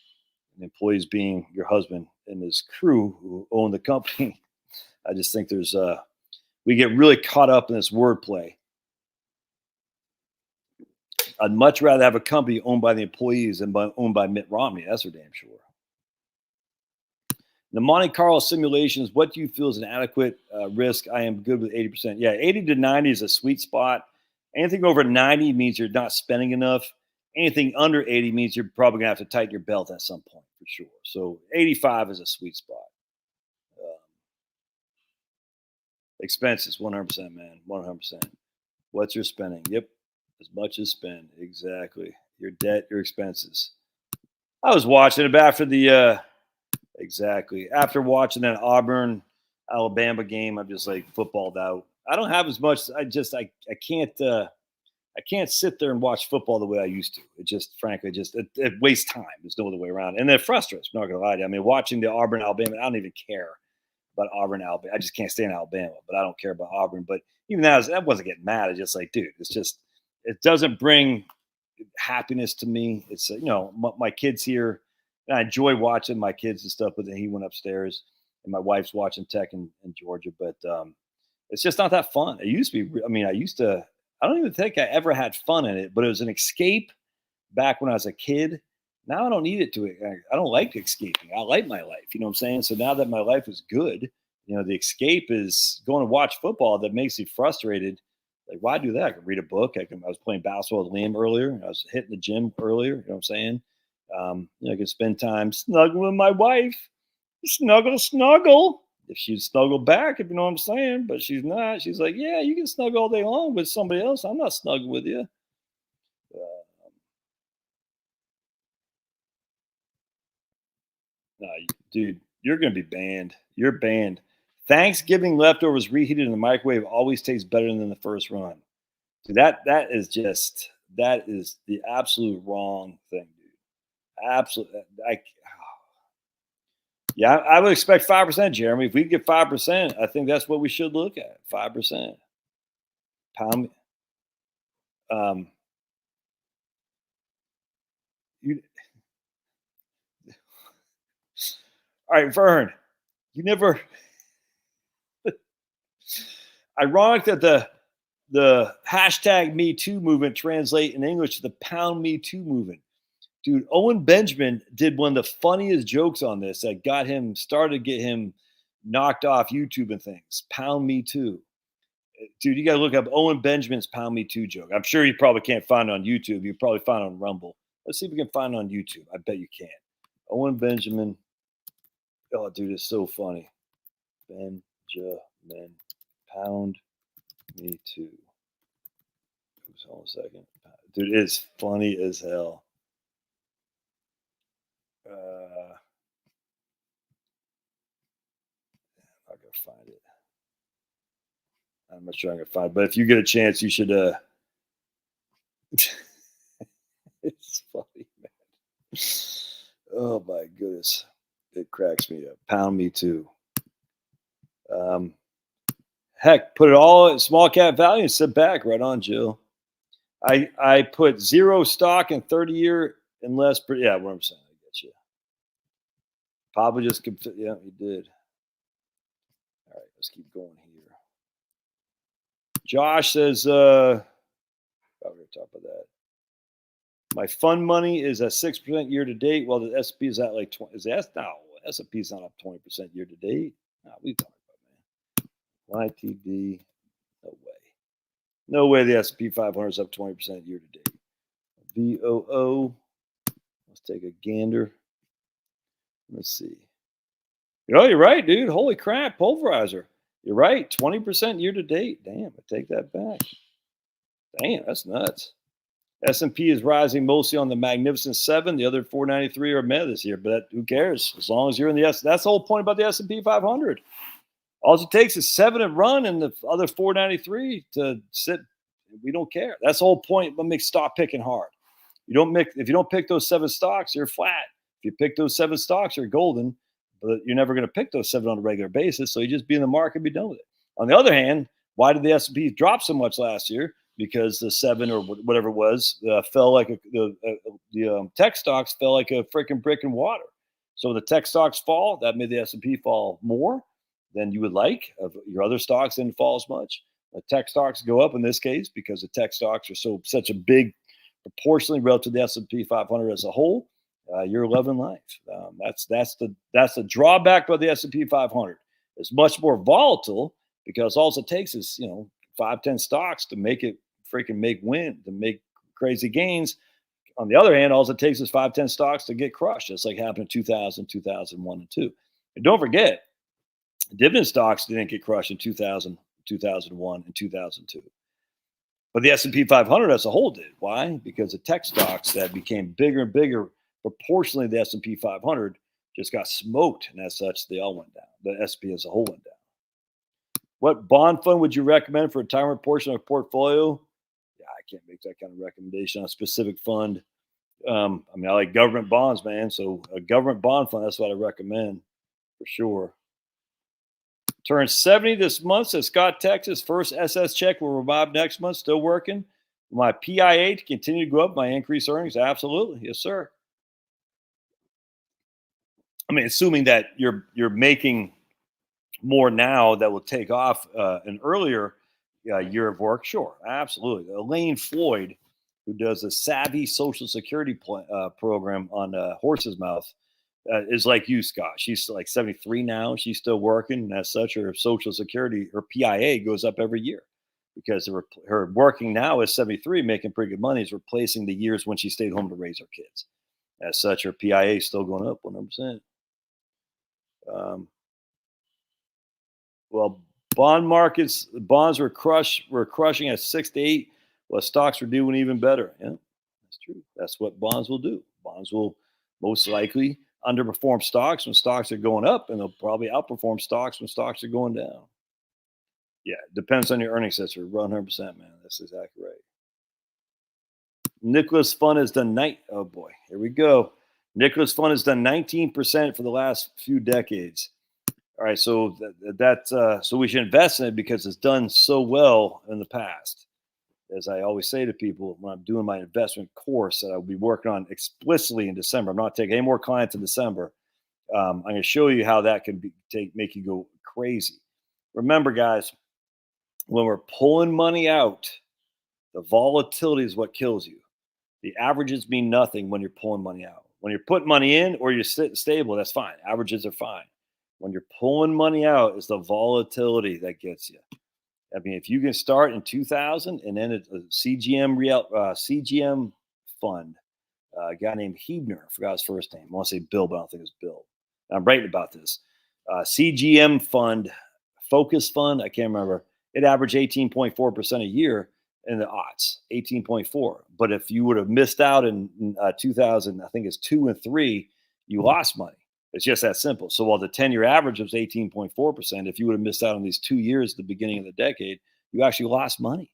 And employees being your husband and his crew who own the company. I just think we get really caught up in this wordplay. I'd much rather have a company owned by the employees than owned by Mitt Romney. That's for damn sure. The Monte Carlo simulations, what do you feel is an adequate risk? I am good with 80%. Yeah, 80 to 90 is a sweet spot. Anything over 90 means you're not spending enough. Anything under 80 means you're probably going to have to tighten your belt at some point for sure. So 85 is a sweet spot. Expenses, 100%, man, 100%. What's your spending? Yep, as much as spend. Exactly. Your debt, your expenses. I was watching it after the exactly. After watching that Auburn Alabama game, I'm just like footballed out. I don't have as much. I can't sit there and watch football the way I used to. It just, frankly, it wastes time. There's no other way around. And it frustrates me, I'm not going to lie to you. I mean, watching the Auburn Alabama, I don't even care about Auburn Alabama. I just can't stand Alabama, but I don't care about Auburn. But even that wasn't getting mad. It's just like, dude, it doesn't bring happiness to me. It's, my kids here, and I enjoy watching my kids and stuff, but then he went upstairs and my wife's watching Tech in Georgia, but it's just not that fun. It used to be, I don't even think I ever had fun in it, but it was an escape back when I was a kid. Now I don't need it to. I don't like escaping. I like my life. You know what I'm saying? So now that my life is good, the escape is going to watch football that makes me frustrated. Like, why do that? I can read a book. I was playing basketball with Liam earlier. I was hitting the gym earlier. You know what I'm saying? I can spend time snuggling with my wife. Snuggle. If she'd snuggle back, if you know what I'm saying, but she's not. She's like, yeah, you can snuggle all day long with somebody else. I'm not snuggling with you. No, dude, you're going to be banned. You're banned. Thanksgiving leftovers reheated in the microwave always tastes better than the first run. Dude, that is the absolute wrong thing, dude. Absolutely. Yeah, I would expect 5%, Jeremy. If we get 5%, I think that's what we should look at. 5%. Pound. All right, Vern. You never. Ironic that the hashtag Me Too movement translate in English to the pound Me Too movement. Dude, Owen Benjamin did one of the funniest jokes on this that get him knocked off YouTube and things. Pound Me Too. Dude, you got to look up Owen Benjamin's Pound Me Too joke. I'm sure you probably can't find it on YouTube. You probably find it on Rumble. Let's see if we can find it on YouTube. I bet you can. Owen Benjamin. Oh, dude, it's so funny. Benjamin. Pound Me Too. Oops, hold on a second. Dude, it's funny as hell. I'm not gonna find it. I'm not sure I'm gonna find it, but if you get a chance, you should. It's funny, man. Oh my goodness, it cracks me up. Pound Me Too. Heck, put it all at small cap value and sit back. Right on, Jill. I put zero stock in 30-year unless. Yeah, what I'm saying. I get you. Probably just, yeah, he did. All right, let's keep going here. Josh says, we're going to talk about that. My fund money is at 6% year to date, while the S&P is at like 20. S&P is not up 20% year to date. Nah, we talking about, man. YTD, no way. No way the S&P 500 is up 20% year to date. VOO, let's take a gander. Let's see. You're right, dude. Holy crap, pulverizer. You're right, 20% year to date. Damn, I take that back. Damn, that's nuts. S&P is rising mostly on the Magnificent Seven. The other 493 are meh this year, but who cares? As long as you're in the S, that's the whole point about the S&P 500. All it takes is 7 to run and the other 493 to sit. We don't care. That's the whole point. But stop picking hard. If you don't pick those 7 stocks, you're flat. If you pick those 7 stocks, you're golden. but you're never going to pick those 7 on a regular basis. So you just be in the market and be done with it. On the other hand, why did the S&P drop so much last year? Because the 7 or whatever it was fell like the tech stocks fell like a freaking brick in water. So the tech stocks fall, that made the S&P fall more than you would like. Your other stocks didn't fall as much. The tech stocks go up in this case because the tech stocks are such a big proportionally relative to the S&P 500 as a whole. You're loving life. That's the drawback of the S&P 500. It's much more volatile because all it takes is 5-10 stocks to make it freaking to make crazy gains. On the other hand, all it takes is 5-10 stocks to get crushed. It's like happened in 2000, 2001, and 2. And don't forget, dividend stocks didn't get crushed in 2000, 2001, and 2002. But the S&P 500 as a whole did. Why? Because the tech stocks that became bigger and bigger proportionally, the S&P 500 just got smoked, and as such, they all went down. The S&P as a whole went down. What bond fund would you recommend for a retirement portion of a portfolio? Yeah, I can't make that kind of recommendation on a specific fund. I like government bonds, man. So a government bond fund, that's what I recommend for sure. Turned 70 this month, says Scott, Texas. First SS check will revive next month. Still working. My PIA to continue to go up, my increased earnings? Absolutely. Yes, sir. Assuming that you're making more now that will take off an earlier year of work, sure, absolutely. Elaine Floyd, who does a savvy Social Security program on Horse's Mouth, is like you, Scott. She's like 73 now. She's still working, and as such, her Social Security, her PIA, goes up every year because her working now is 73, making pretty good money, is replacing the years when she stayed home to raise her kids. As such, her PIA is still going up 100%. Well, bond markets, bonds were crushing at 6 to 8. Well, stocks were doing even better. Yeah, that's true. That's what bonds will do. Bonds will most likely underperform stocks when stocks are going up, and they'll probably outperform stocks when stocks are going down. Yeah, it depends on your earnings sister. 100%, man. That's exactly right. Nicholas Fund has done oh boy, here we go. Nicholas Fund has done 19% for the last few decades. All right, so so we should invest in it because it's done so well in the past. As I always say to people when I'm doing my investment course that I'll be working on explicitly in December. I'm not taking any more clients in December. I'm going to show you how that can make you go crazy. Remember, guys, when we're pulling money out, the volatility is what kills you. The averages mean nothing when you're pulling money out. When you're putting money in or you're sitting stable, that's fine. Averages are fine. When you're pulling money out, it's the volatility that gets you. If you can start in 2000 and then a CGM fund, a guy named Hebner, I forgot his first name. I want to say Bill, but I don't think it's Bill. I'm writing about this. CGM fund, Focus Fund, I can't remember. It averaged 18.4% a year in the aughts, 18.4. But if you would have missed out in 2000, I think it's 2 and 3, you lost money. It's just that simple. So while the 10-year average was 18.4%, if you would have missed out on these 2 years at the beginning of the decade, you actually lost money.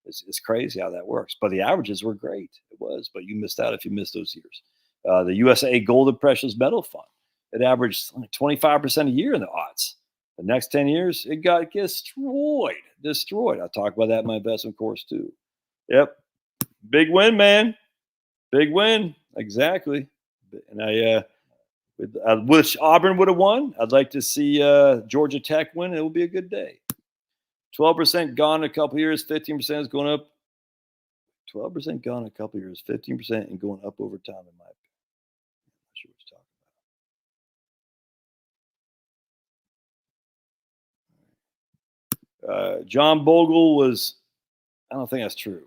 It's crazy how that works. But the averages were great. It was, but you missed out if you missed those years. The USA Gold and Precious Metal Fund, it averaged 25% a year in the aughts. The next 10 years, it got destroyed. I'll talk about that in my investment course too. Yep. Big win, man. Big win. Exactly. And I wish Auburn would have won. I'd like to see Georgia Tech win. It will be a good day. 12% gone in a couple years. 15% is going up. 12% gone in a couple years. 15% and going up over time, in my opinion. I'm not sure what you're talking about. John Bogle was, I don't think that's true.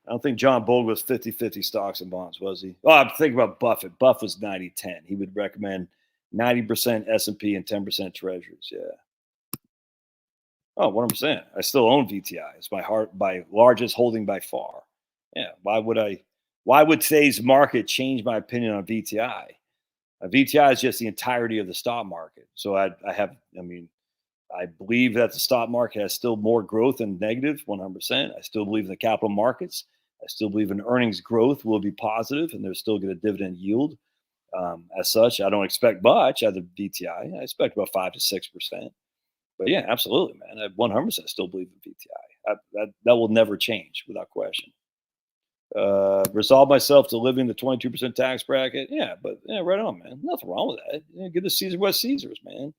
I don't think John Bogle was 50-50 stocks and bonds, was he? Oh, I'm thinking about Buffett. Buffett was 90-10. He would recommend 90% S&P and 10% treasuries. Yeah. Oh, 100%. I still own VTI. It's my largest holding by far. Yeah. Why would today's market change my opinion on VTI? VTI is just the entirety of the stock market. So I believe that the stock market has still more growth than negative, 100%. I still believe in the capital markets. I still believe in earnings growth will be positive, and they're still get a dividend yield. As such, I don't expect much out of the VTI. I expect about 5 to 6%. But yeah, absolutely, man. I 100% still believe in VTI. That will never change without question. Resolve myself to living the 22% tax bracket. Yeah, but yeah, right on, man. Nothing wrong with that. Yeah, give the Caesar what Caesar's, man.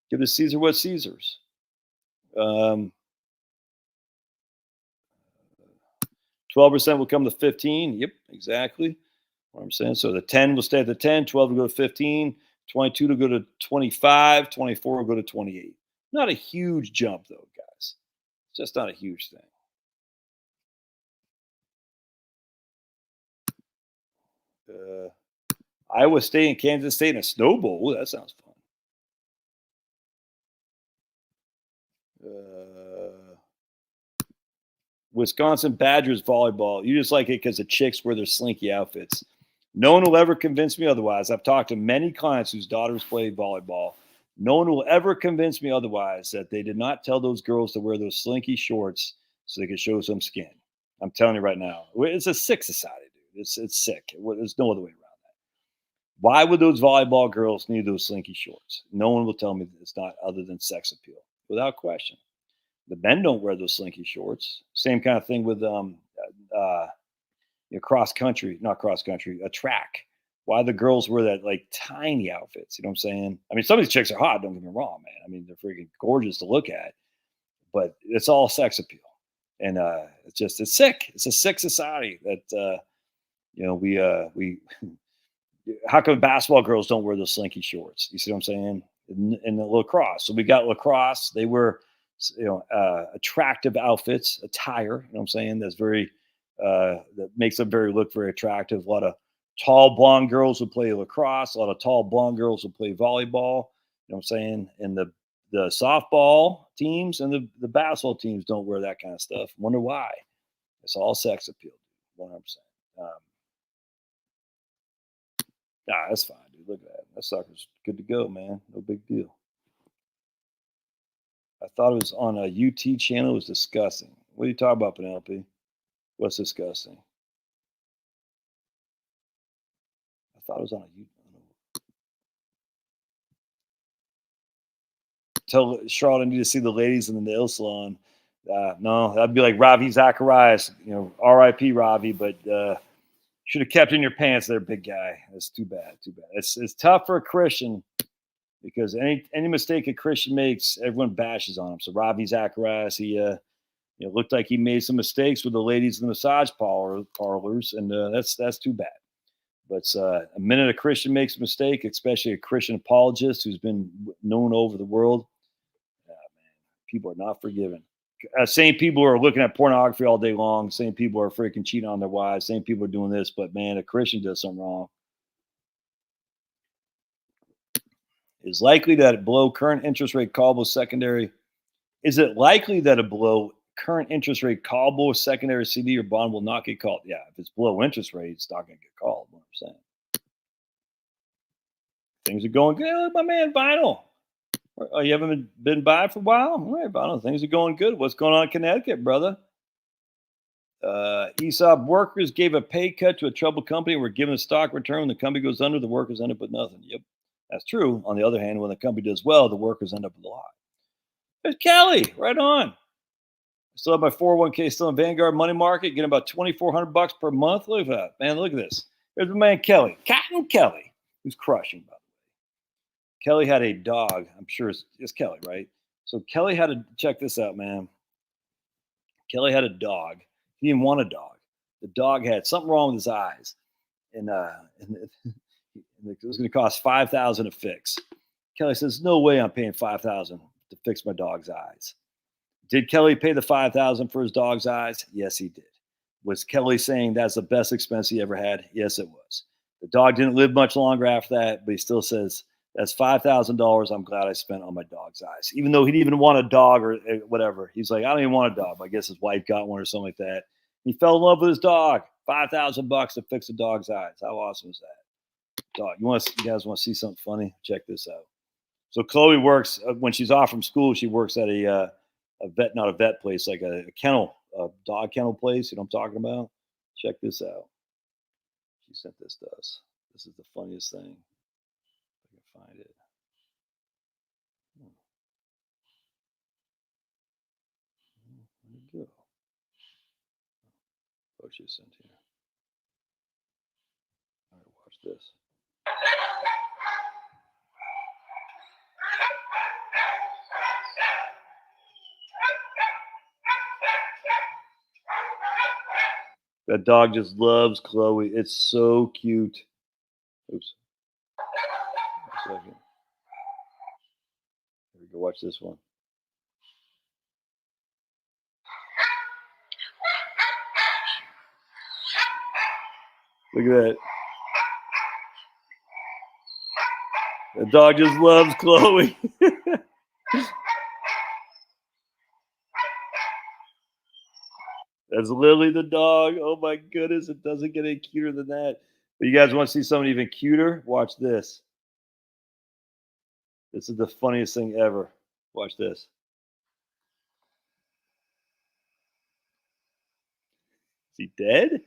Give the Caesar what Caesar's. Um, 12% will come to 15. Yep, exactly. What I'm saying. So the 10 will stay at the 10, 12 will go to 15, 22 to go to 25, 24 will go to 28. Not a huge jump though, guys. It's just not a huge thing. Uh, Iowa State and Kansas State in a snow bowl. Ooh, that sounds fun. Uh, Wisconsin Badgers volleyball. You just like it because the chicks wear their slinky outfits. No one will ever convince me otherwise. I've talked to many clients whose daughters play volleyball. No one will ever convince me otherwise that they did not tell those girls to wear those slinky shorts so they could show some skin. I'm telling you right now, it's a sick society, dude. It's sick. There's no other way around that. Why would those volleyball girls need those slinky shorts? No one will tell me that it's not other than sex appeal, without question. The men don't wear those slinky shorts. Same kind of thing with cross country, not cross country, a track. Why the girls wear that like tiny outfits? You know what I'm saying? I mean, some of these chicks are hot. Don't get me wrong, man. I mean, they're freaking gorgeous to look at, but it's all sex appeal, and it's sick. It's a sick society that we. How come basketball girls don't wear those slinky shorts? You see what I'm saying? In the lacrosse, so we got lacrosse. They wear attractive outfits, attire. You know what I'm saying? That's very that makes them look very attractive. A lot of tall blonde girls who play lacrosse. A lot of tall blonde girls who play volleyball. You know what I'm saying? And the softball teams and the basketball teams don't wear that kind of stuff. Wonder why? It's all sex appeal. 100%. That's fine, dude. Look at that. That sucker's good to go, man. No big deal. I thought it was on a UT channel. It was disgusting. What are you talking about, Penelope? What's disgusting? I thought it was on a UT. Tell Charlotte I need to see the ladies in the nail salon. No, that'd be like Ravi Zacharias. R.I.P. Ravi, but should have kept in your pants there, big guy. That's too bad. Too bad. It's tough for a Christian because any mistake a Christian makes, everyone bashes on him. So Ravi Zacharias, he looked like he made some mistakes with the ladies in the massage parlors, and that's too bad. But a minute a Christian makes a mistake, especially a Christian apologist who's been known over the world, man, people are not forgiven. Same people are looking at pornography all day long. Same people are freaking cheating on their wives. Same people are doing this. But man, a Christian does something wrong. Is likely that below current interest rate callable secondary. Is it likely that a below current interest rate callable secondary CD or bond will not get called? Yeah, if it's below interest rate, it's not going to get called. 100%. Things are going good. Look, my man, Vinyl. Oh, you haven't been by for a while? All right, Vinyl. Things are going good. What's going on in Connecticut, brother? ESOP workers gave a pay cut to a troubled company. Were given a stock return. When the company goes under, the workers end up with nothing. Yep, that's true. On the other hand, when the company does well, the workers end up with a lot. There's Kelly, right on. I still have my 401k still in Vanguard money market, getting about $2,400 per month. Look at that, man. Look at this. There's my man Kelly, Cotton Kelly, who's crushing. By the way, Kelly had a dog. I'm sure it's Kelly, right? So Kelly had to check this out, man. Kelly had a dog. He didn't want a dog. The dog had something wrong with his eyes, and it was going to cost $5,000 to fix. Kelly says, "No way, I'm paying $5,000 to fix my dog's eyes." Did Kelly pay the $5,000 for his dog's eyes? Yes, he did. Was Kelly saying that's the best expense he ever had? Yes, it was. The dog didn't live much longer after that, but he still says that's $5,000 I'm glad I spent on my dog's eyes. Even though he didn't even want a dog or whatever. He's like, I don't even want a dog. I guess his wife got one or something like that. He fell in love with his dog. $5,000 to fix a dog's eyes. How awesome is that? Dog. You guys want to see something funny? Check this out. So Chloe works when she's off from school. She works at a vet, not a vet place, like a kennel, a dog kennel place. You know what I'm talking about? Check this out. She sent this to us. This is the funniest thing. If I can find it. Where'd it go? Coach is sent here. All right, watch this. That dog just loves Chloe. It's so cute. Oops. One second. Here we go. Watch this one. Look at that. The dog just loves Chloe. That's Lily the dog. Oh my goodness, it doesn't get any cuter than that. But you guys want to see something even cuter? Watch this. This is the funniest thing ever. Watch this. Is he dead?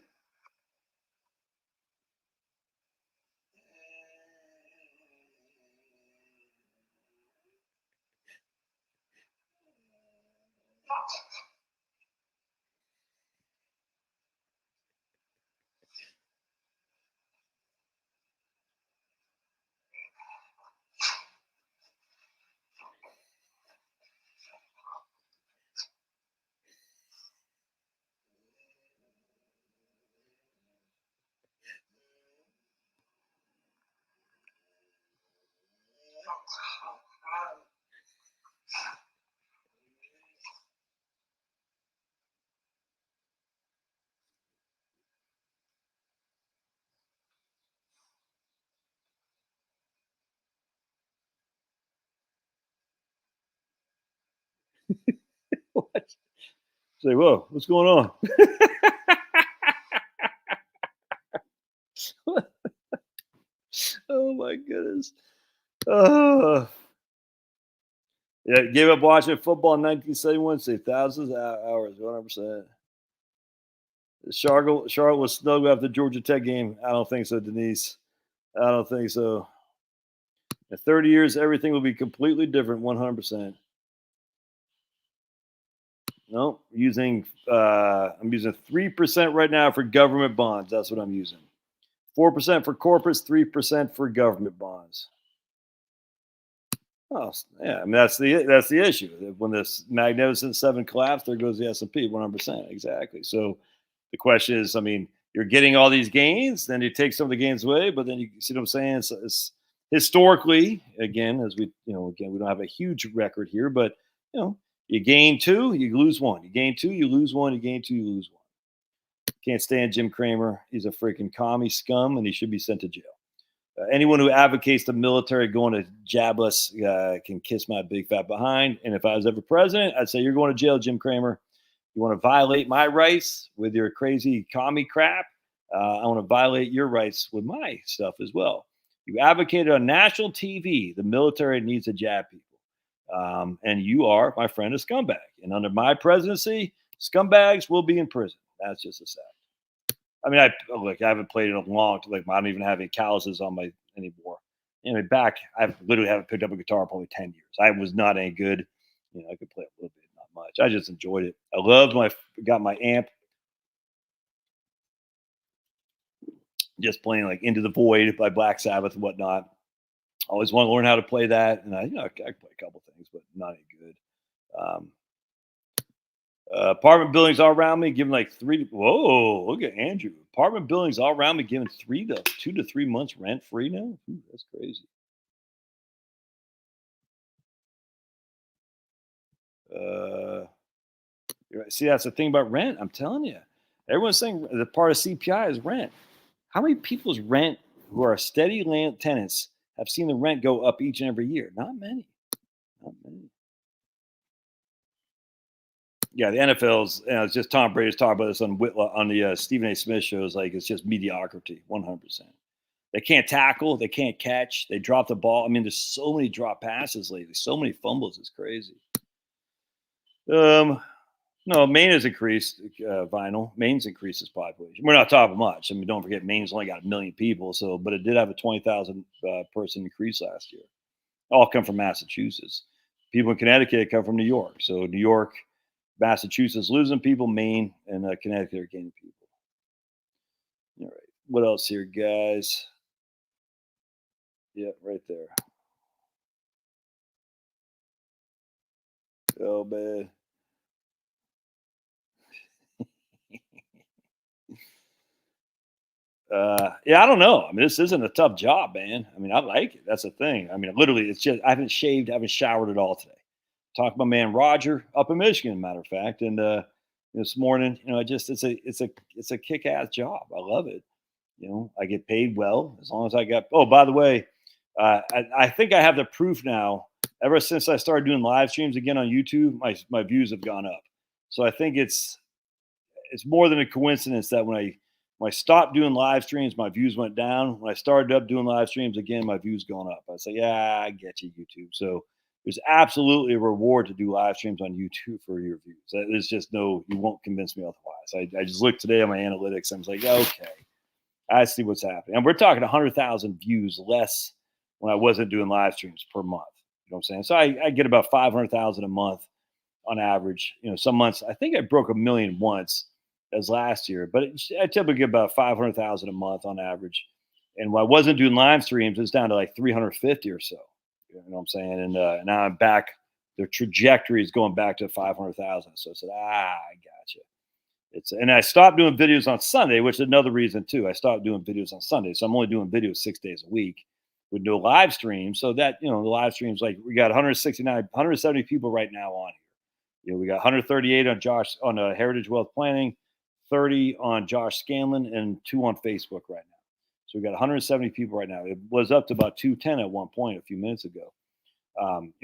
What? Say, whoa, what's going on? Oh my goodness. Yeah, gave up watching football in 1971. Say thousands of hours, 100%. Charlotte was snug after the Georgia Tech game. I don't think so, Denise. I don't think so. In 30 years, everything will be completely different, 100%. No, I'm using 3% right now for government bonds. That's what I'm using. 4% for corporates, 3% for government bonds. Oh, yeah. I mean, that's the issue. When this Magnificent Seven collapsed, there goes the S&P, 100%. Exactly. So the question is, I mean, you're getting all these gains, then you take some of the gains away, but then you see what I'm saying? It's historically, again, we don't have a huge record here, but you gain two, you lose one. You gain two, you lose one. You gain two, you lose one. Can't stand Jim Cramer. He's a freaking commie scum, and he should be sent to jail. Anyone who advocates the military going to jab us can kiss my big fat behind. And if I was ever president, I'd say, you're going to jail, Jim Cramer. You want to violate my rights with your crazy commie crap? I want to violate your rights with my stuff as well. You advocated on national TV, the military needs to jab people. And you are, my friend, a scumbag. And under my presidency, scumbags will be in prison. That's just a fact. I mean, I haven't played in a long time. I don't even have any calluses on my anymore. I literally haven't picked up a guitar in probably 10 years. I was not any good. I could play a little bit, not much. I just enjoyed it. I got my amp. Just playing like Into the Void by Black Sabbath and whatnot. I always want to learn how to play that. And I play a couple things, but not any good. Apartment buildings all around me giving like 3. Whoa, look at Andrew. Apartment buildings all around me giving 2 to 3 months rent free now. Ooh, that's crazy. See, that's the thing about rent. I'm telling you, everyone's saying the part of CPI is rent. How many people's rent who are steady land tenants have seen the rent go up each and every year? Not many. Not many. Yeah, the NFL's. It's just Tom Brady's talking about this on the Stephen A. Smith shows. Like, it's just mediocrity, 100%. They can't tackle, they can't catch, they drop the ball. I mean, there's so many drop passes lately, so many fumbles. It's crazy. No, Maine has increased vinyl. Maine's increased its population. We're not talking much. I mean, don't forget Maine's only got 1 million people. So, but it did have a 20,000 person increase last year. All come from Massachusetts. People in Connecticut come from New York. So New York, Massachusetts losing people. Maine and Connecticut are gaining people. All right. What else here, guys? Yeah, right there. Oh man. Yeah, I don't know. I mean, this isn't a tough job, man. I mean, I like it. That's the thing. I mean, literally, it's just I haven't shaved, I haven't showered at all today. Talked to my man Roger up in Michigan, matter of fact, and this morning, it's a kick ass job. I love it. I get paid well as long as I got. Oh, by the way, I think I have the proof now. Ever since I started doing live streams again on YouTube, my views have gone up. So I think it's more than a coincidence that when I stopped doing live streams, my views went down. When I started up doing live streams again, my views gone up. I say, yeah, I get you, YouTube. So there's absolutely a reward to do live streams on YouTube for your views. There's just no, you won't convince me otherwise. I just looked today at my analytics. I was like, okay, I see what's happening. And we're talking 100,000 views less when I wasn't doing live streams per month. You know what I'm saying? So I get about 500,000 a month on average. Some months, I think I broke 1 million once as last year, but I typically get about 500,000 a month on average. And when I wasn't doing live streams, it's down to like 350 or so. You know what I'm saying? And now I'm back. The trajectory is going back to 500,000. So I said, I gotcha. And I stopped doing videos on Sunday, which is another reason too. I stopped doing videos on Sunday, so I'm only doing videos 6 days a week with no live streams. So that the live streams, like we got 170 people right now on here. We got 138 on Josh on Heritage Wealth Planning, 30 on Josh Scanlon, and 2 on Facebook right now. So we got 170 people right now. It was up to about 210 at one point a few minutes ago.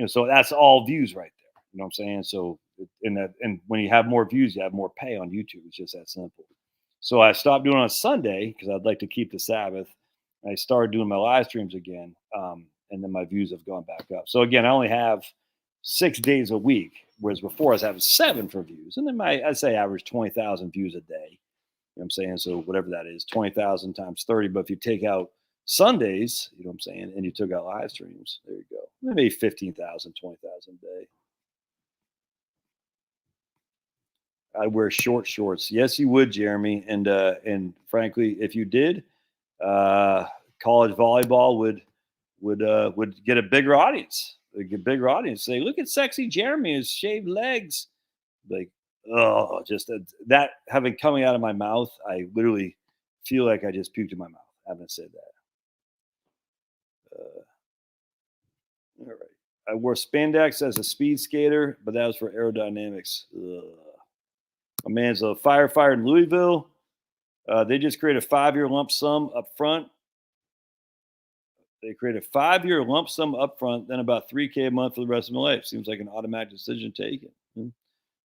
So that's all views right there. You know what I'm saying? So and when you have more views, you have more pay on YouTube. It's just that simple. So I stopped doing it on Sunday because I'd like to keep the Sabbath. I started doing my live streams again, and then my views have gone back up. So again, I only have 6 days a week, whereas before I was having 7 for views, and then I'd say average 20,000 views a day. You know what I'm saying? So whatever that is, 20,000 times 30. But if you take out Sundays, you know what I'm saying, and you took out live streams, there you go. Maybe 15,000, 20,000 a day. I wear short shorts. Yes, you would, Jeremy. And frankly, if you did, college volleyball would get a bigger audience. It'd get a bigger audience. Say, look at sexy Jeremy, his shaved legs. Like, oh, just that having coming out of my mouth, I literally feel like I just puked in my mouth. I haven't said that. All right. I wore spandex as a speed skater, but that was for aerodynamics. Ugh. My man's a firefighter in Louisville. They just created a 5-year lump sum up front. They create a 5-year lump sum up front, then about $3K a month for the rest of my life. Seems like an automatic decision taken.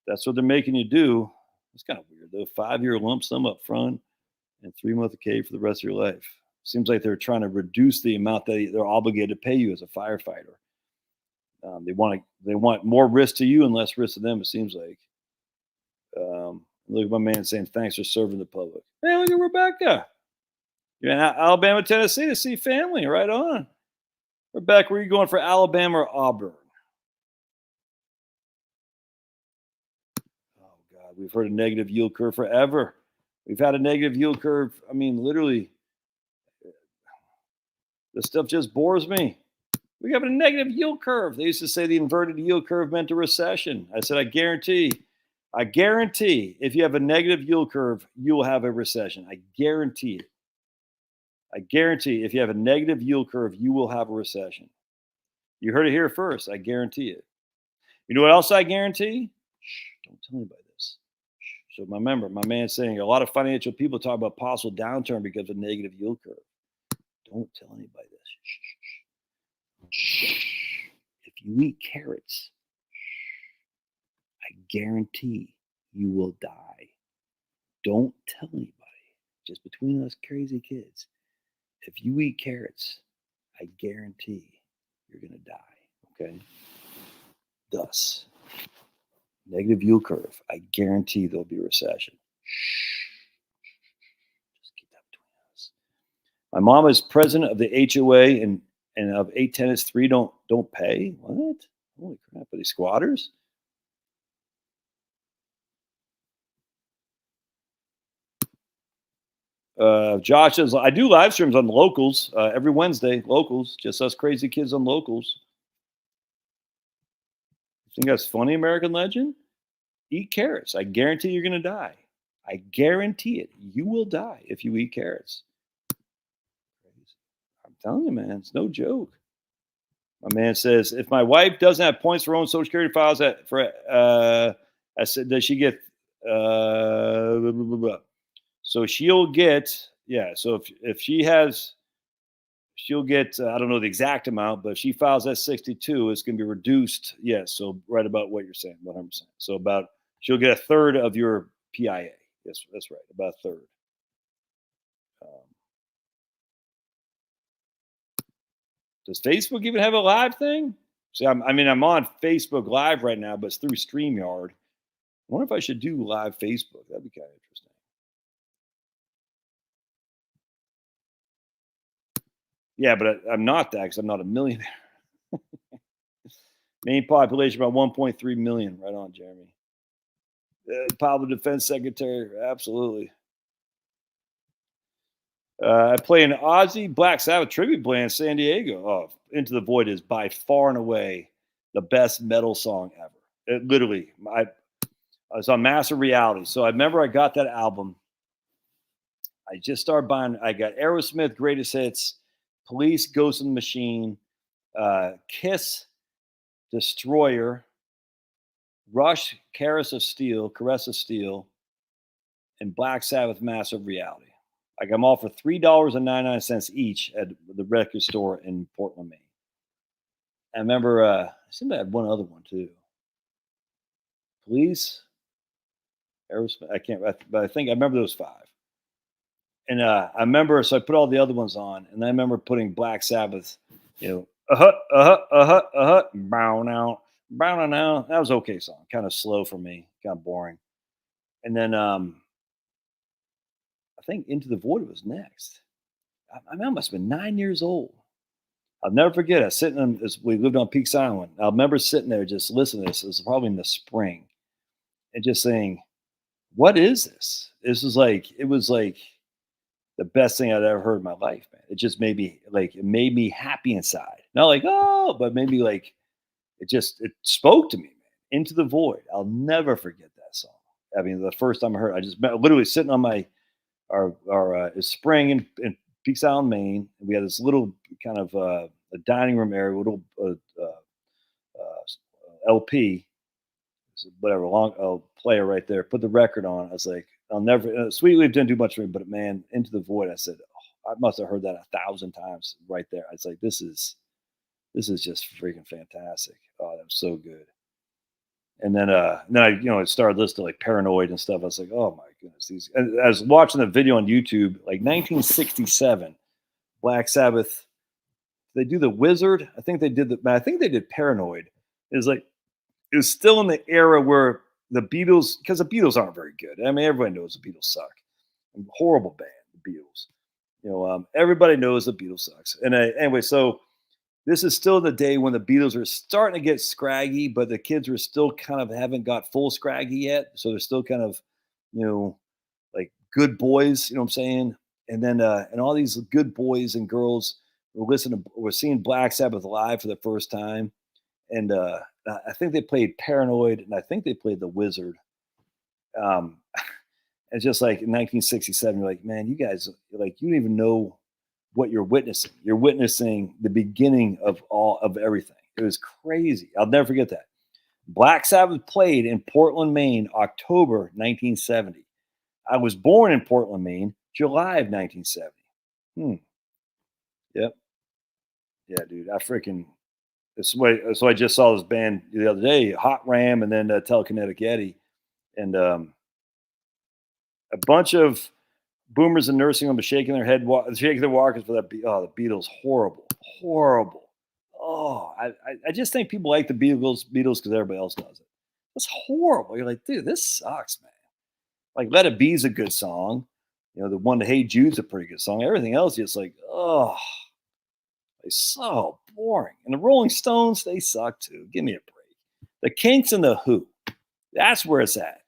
That's what they're making you do. It's kind of weird, though. 5-year lump sum up front and 3 month K for the rest of your life. Seems like they're trying to reduce the amount that they're obligated to pay you as a firefighter. They want more risk to you and less risk to them, it seems like. Look at my man saying, thanks for serving the public. Hey, look at Rebecca. You're in Alabama, Tennessee to see family. Right on. Rebecca, where are you going for Alabama or Auburn? Oh, God. We've heard a negative yield curve forever. We've had a negative yield curve. I mean, literally, this stuff just bores me. We have a negative yield curve. They used to say the inverted yield curve meant a recession. I said, I guarantee if you have a negative yield curve, you will have a recession. I guarantee it. I guarantee if you have a negative yield curve, you will have a recession. You heard it here first. I guarantee it. You know what else I guarantee? Shh, don't tell anybody this. Shh. So remember, my man's saying a lot of financial people talk about possible downturn because of negative yield curve. Don't tell anybody this. Shh, shh, shh. If you eat carrots, I guarantee you will die. Don't tell anybody. Just between us crazy kids. If you eat carrots, I guarantee you're going to die. Okay? Thus, Negative yield curve. I guarantee there'll be a recession. Shh. Just keep that between us. My mom is president of the HOA, and of 8 tenants, 3 don't pay. What? Holy crap! Are these squatters? Josh says, I do live streams on the locals every Wednesday. Locals, just us crazy kids on locals. You think that's funny, American legend? Eat carrots. I guarantee you're going to die. I guarantee it. You will die if you eat carrots. I'm telling you, man, it's no joke. My man says, if my wife doesn't have points for her own Social Security files, I said, does she get? Blah, blah, blah. So she'll get, yeah. So if she has, she'll get, I don't know the exact amount, but if she files S62, it's going to be reduced. Yes. So right about what you're saying, 100%. So she'll get a third of your PIA. Yes, that's right. About a third. Does Facebook even have a live thing? See, I'm on Facebook Live right now, but it's through StreamYard. I wonder if I should do live Facebook. That'd be kind of interesting. Yeah, but I'm not that because I'm not a millionaire. Main population about 1.3 million. Right on, Jeremy. Pablo Defense Secretary. Absolutely. I play an Ozzy Black Sabbath tribute band in San Diego. Oh, Into the Void is by far and away the best metal song ever. It literally, I was on Massive Reality. So I remember I got that album. I just started buying. I got Aerosmith Greatest Hits, Police, Ghost in the Machine, Kiss, Destroyer, Rush, Caress of Steel, and Black Sabbath Massive Reality. I got them all for $3.99 each at the record store in Portland, Maine. I remember I think I had one other one too. Police, Aerosmith. I can't, but I think I remember those 5. And I remember, so I put all the other ones on, and I remember putting Black Sabbath, bow now. That was okay song, kind of slow for me, kind of boring. And then I think Into the Void was next. I must have been 9 years old. I'll never forget. I was sitting on, we lived on Peaks Island. I remember sitting there just listening to this. It was probably in the spring, and just saying, "What is this?" It was like the best thing I'd ever heard in my life, man. It just made me happy inside. Not like, oh, but maybe like it spoke to me, man. Into the Void. I'll never forget that song. I mean, the first time I heard it, I just literally sitting on our spring in Peaks Island, Maine. We had this little kind of a dining room area, little LP, whatever, long player right there. Put the record on. I was like, I'll never. Sweet Leaf didn't do much for me, but man, Into the Void. I said, I must have heard that 1,000 times right there. I was like, this is just freaking fantastic. Oh, that was so good. And then I started listening to like Paranoid and stuff. I was like, oh my goodness, and I was watching the video on YouTube, like 1967, Black Sabbath. They do the Wizard. I think they did Paranoid. It was still in the era where the Beatles, because the Beatles aren't very good. I mean, everybody knows the Beatles suck. Horrible band, the Beatles. Everybody knows the Beatles sucks. And anyway, so this is still the day when the Beatles are starting to get scraggy, but the kids are still kind of haven't got full scraggy yet. So they're still kind of, like good boys, you know what I'm saying? And then, and all these good boys and girls were seeing Black Sabbath live for the first time. And I think they played Paranoid, and I think they played The Wizard. It's just like in 1967, you're like, man, you guys, like, you don't even know what you're witnessing. You're witnessing the beginning of everything. It was crazy. I'll never forget that. Black Sabbath played in Portland, Maine, October 1970. I was born in Portland, Maine, July of 1970. Yep. Yeah, dude. So I just saw this band the other day, Hot Ram, and then Telekinetic Eddie, and a bunch of boomers in nursing homes shaking their head, shaking their walkers for that. The Beatles, horrible. Oh, I just think people like the Beatles because everybody else does it. That's horrible. You're like, dude, this sucks, man. Like, Let It Be is a good song. The one to Hey Jude's a pretty good song. Everything else is like, oh, it's so boring. And the Rolling Stones, they suck too. Give me a break. The Kinks and the Who, that's where it's at.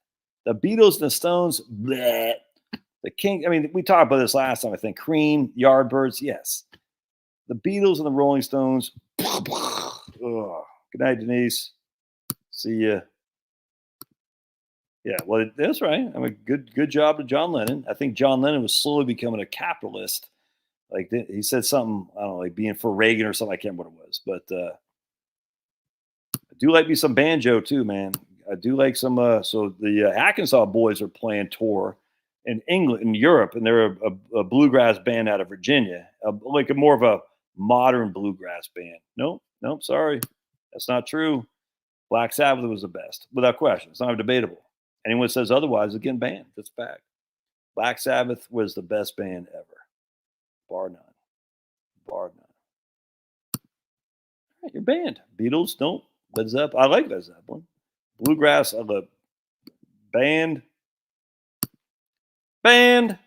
The Beatles and the Stones, bleh. The King, I mean, we talked about this last time, I think. Cream, Yardbirds, yes. The Beatles and the Rolling Stones, ugh. Good night, Denise. See ya. Yeah, well, that's right. I mean, good job to John Lennon. I think John Lennon was slowly becoming a capitalist. Like he said something, I don't know, like being for Reagan or something. I can't remember what it was, but I do like me some banjo too, man. I do like some. So the Hackensaw Boys are playing tour in England, in Europe, and they're a bluegrass band out of Virginia, like a more of a modern bluegrass band. Nope, sorry, that's not true. Black Sabbath was the best, without question. It's not debatable. Anyone that says otherwise is getting banned. That's a fact. Black Sabbath was the best band ever, bar none, bar none. All right, you're banned. Beatles, nope. Led Zeppelin, I like Led Zeppelin. Bluegrass, I love. Banned. Banned.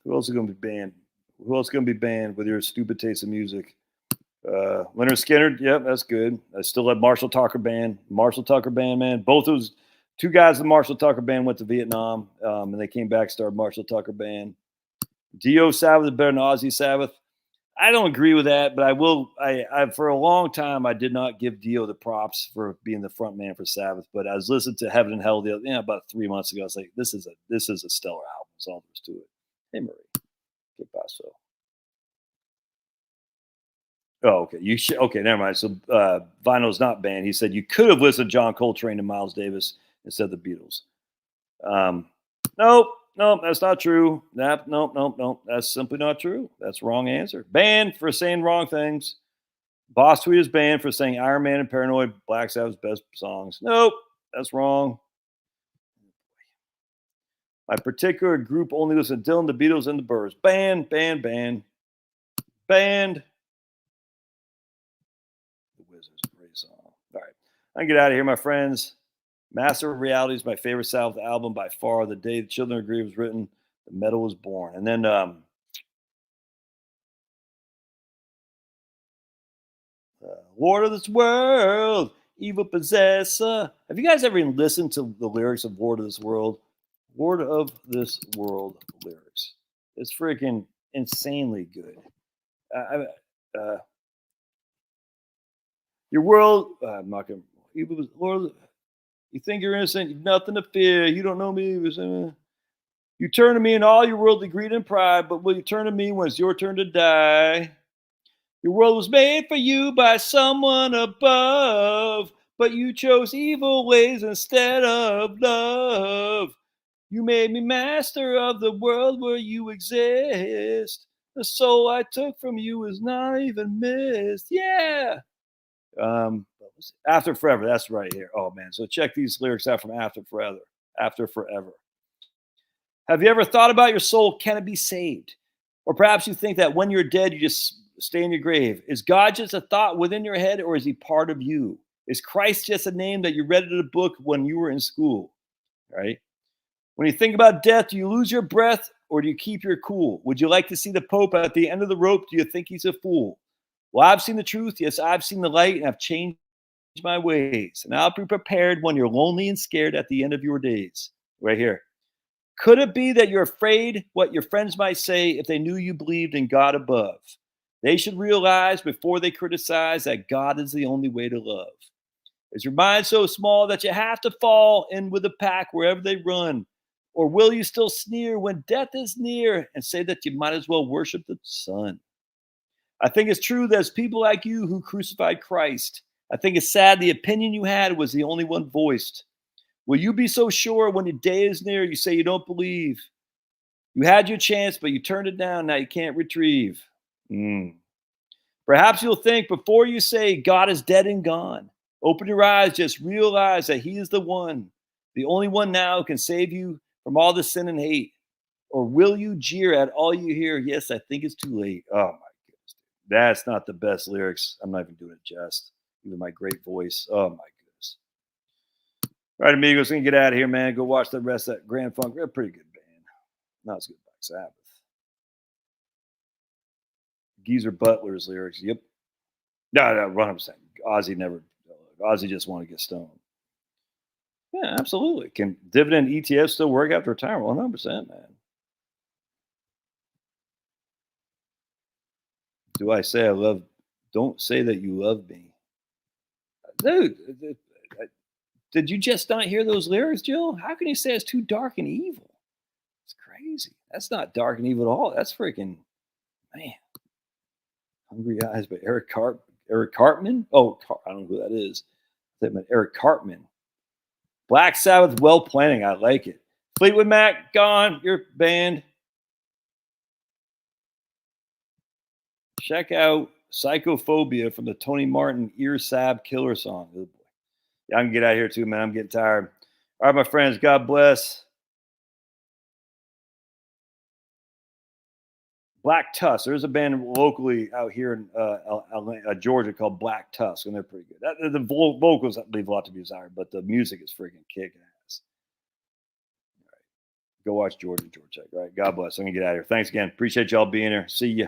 Who else is going to be banned? Who else is going to be banned with your stupid taste in music? Leonard Skinner, yep, that's good. I still have Marshall Tucker Band. Marshall Tucker Band, man. Both those two guys in the Marshall Tucker Band went to Vietnam, and they came back, started Marshall Tucker Band. Dio Sabbath is better than Ozzy Sabbath. I don't agree with that, but I will. I for a long time I did not give Dio the props for being the front man for Sabbath. But I was listening to Heaven and Hell about 3 months ago. I was like, this is a stellar album. That's all there is to it. Hey Marie, que paso? Oh, okay. You should. Okay, never mind. So vinyl's not banned. He said you could have listened to John Coltrane and Miles Davis instead of the Beatles. Nope, that's not true. Nope. That's simply not true. That's wrong answer. Banned for saying wrong things. Boss Tweet is banned for saying Iron Man and Paranoid, Black Sabbath's best songs. Nope, that's wrong. My particular group only listens to Dylan, the Beatles, and the Byrds. Banned. The Wizards, a great song. All right, I can get out of here, my friends. Master of Reality is my favorite Sabbath album by far. The Day the Children of Grief was written, the metal was born. And then Lord of this World, Evil Possessor. Have you guys ever listened to the lyrics of Lord of this World? Lord of this World lyrics. It's freaking insanely good. Your world, I'm not going to, Lord, you think you're innocent, you've nothing to fear, you don't know me. You turn to me in all your worldly greed and pride, but will you turn to me when it's your turn to die? Your world was made for you by someone above, but you chose evil ways instead of love. You made me master of the world where you exist. The soul I took from you is not even missed. Yeah. After Forever, that's right here. Oh man, so check these lyrics out from After Forever. After Forever. Have you ever thought about your soul? Can it be saved? Or perhaps you think that when you're dead, you just stay in your grave. Is God just a thought within your head, or is he part of you? Is Christ just a name that you read in a book when you were in school? Right? When you think about death, do you lose your breath or do you keep your cool? Would you like to see the Pope at the end of the rope? Do you think he's a fool? Well, I've seen the truth. Yes, I've seen the light, and I've changed my ways. And I'll be prepared when you're lonely and scared at the end of your days. Right here. Could it be that you're afraid what your friends might say if they knew you believed in God above? They should realize before they criticize that God is the only way to love. Is your mind so small that you have to fall in with the pack wherever they run? Or will you still sneer when death is near and say that you might as well worship the sun? I think it's true that it's people like you who crucified Christ. I think it's sad the opinion you had was the only one voiced. Will you be so sure when your day is near you say you don't believe? You had your chance, but you turned it down. Now you can't retrieve. Perhaps you'll think before you say God is dead and gone. Open your eyes, just realize that he is the one, the only one now who can save you from all the sin and hate. Or will you jeer at all you hear? Yes, I think it's too late. Oh my goodness. That's not the best lyrics. I'm not even doing it just. Even my great voice. Oh my goodness. All right, amigos, we can get out of here, man. Go watch the rest of that Grand Funk. They're a pretty good band. Not as good as Black Sabbath. Geezer Butler's lyrics. Yep. No, 100%. Ozzy never. Ozzy just wanted to get stoned. Yeah, absolutely. Can dividend ETFs still work after retirement? 100%, man. Do I say I love? Don't say that you love me, dude. Did you just not hear those lyrics, Jill? How can you say it's too dark and evil? It's crazy. That's not dark and evil at all. That's freaking man. Hungry Eyes by Eric Cartman. Oh, I don't know who that is. That meant Eric Cartman. Black Sabbath, well planning. I like it. Fleetwood Mac, gone. Your band. Check out Psychophobia from the Tony Martin Ear Sab Killer song. Oh boy. Yeah, I can get out of here too, man. I'm getting tired. All right, my friends. God bless. Black Tusk. There's a band locally out here in Georgia called Black Tusk, and they're pretty good. The vocals leave a lot to be desired, but the music is freaking kicking ass. All right. Go watch Georgia Tech. All right. God bless. I'm going to get out of here. Thanks again. Appreciate y'all being here. See ya.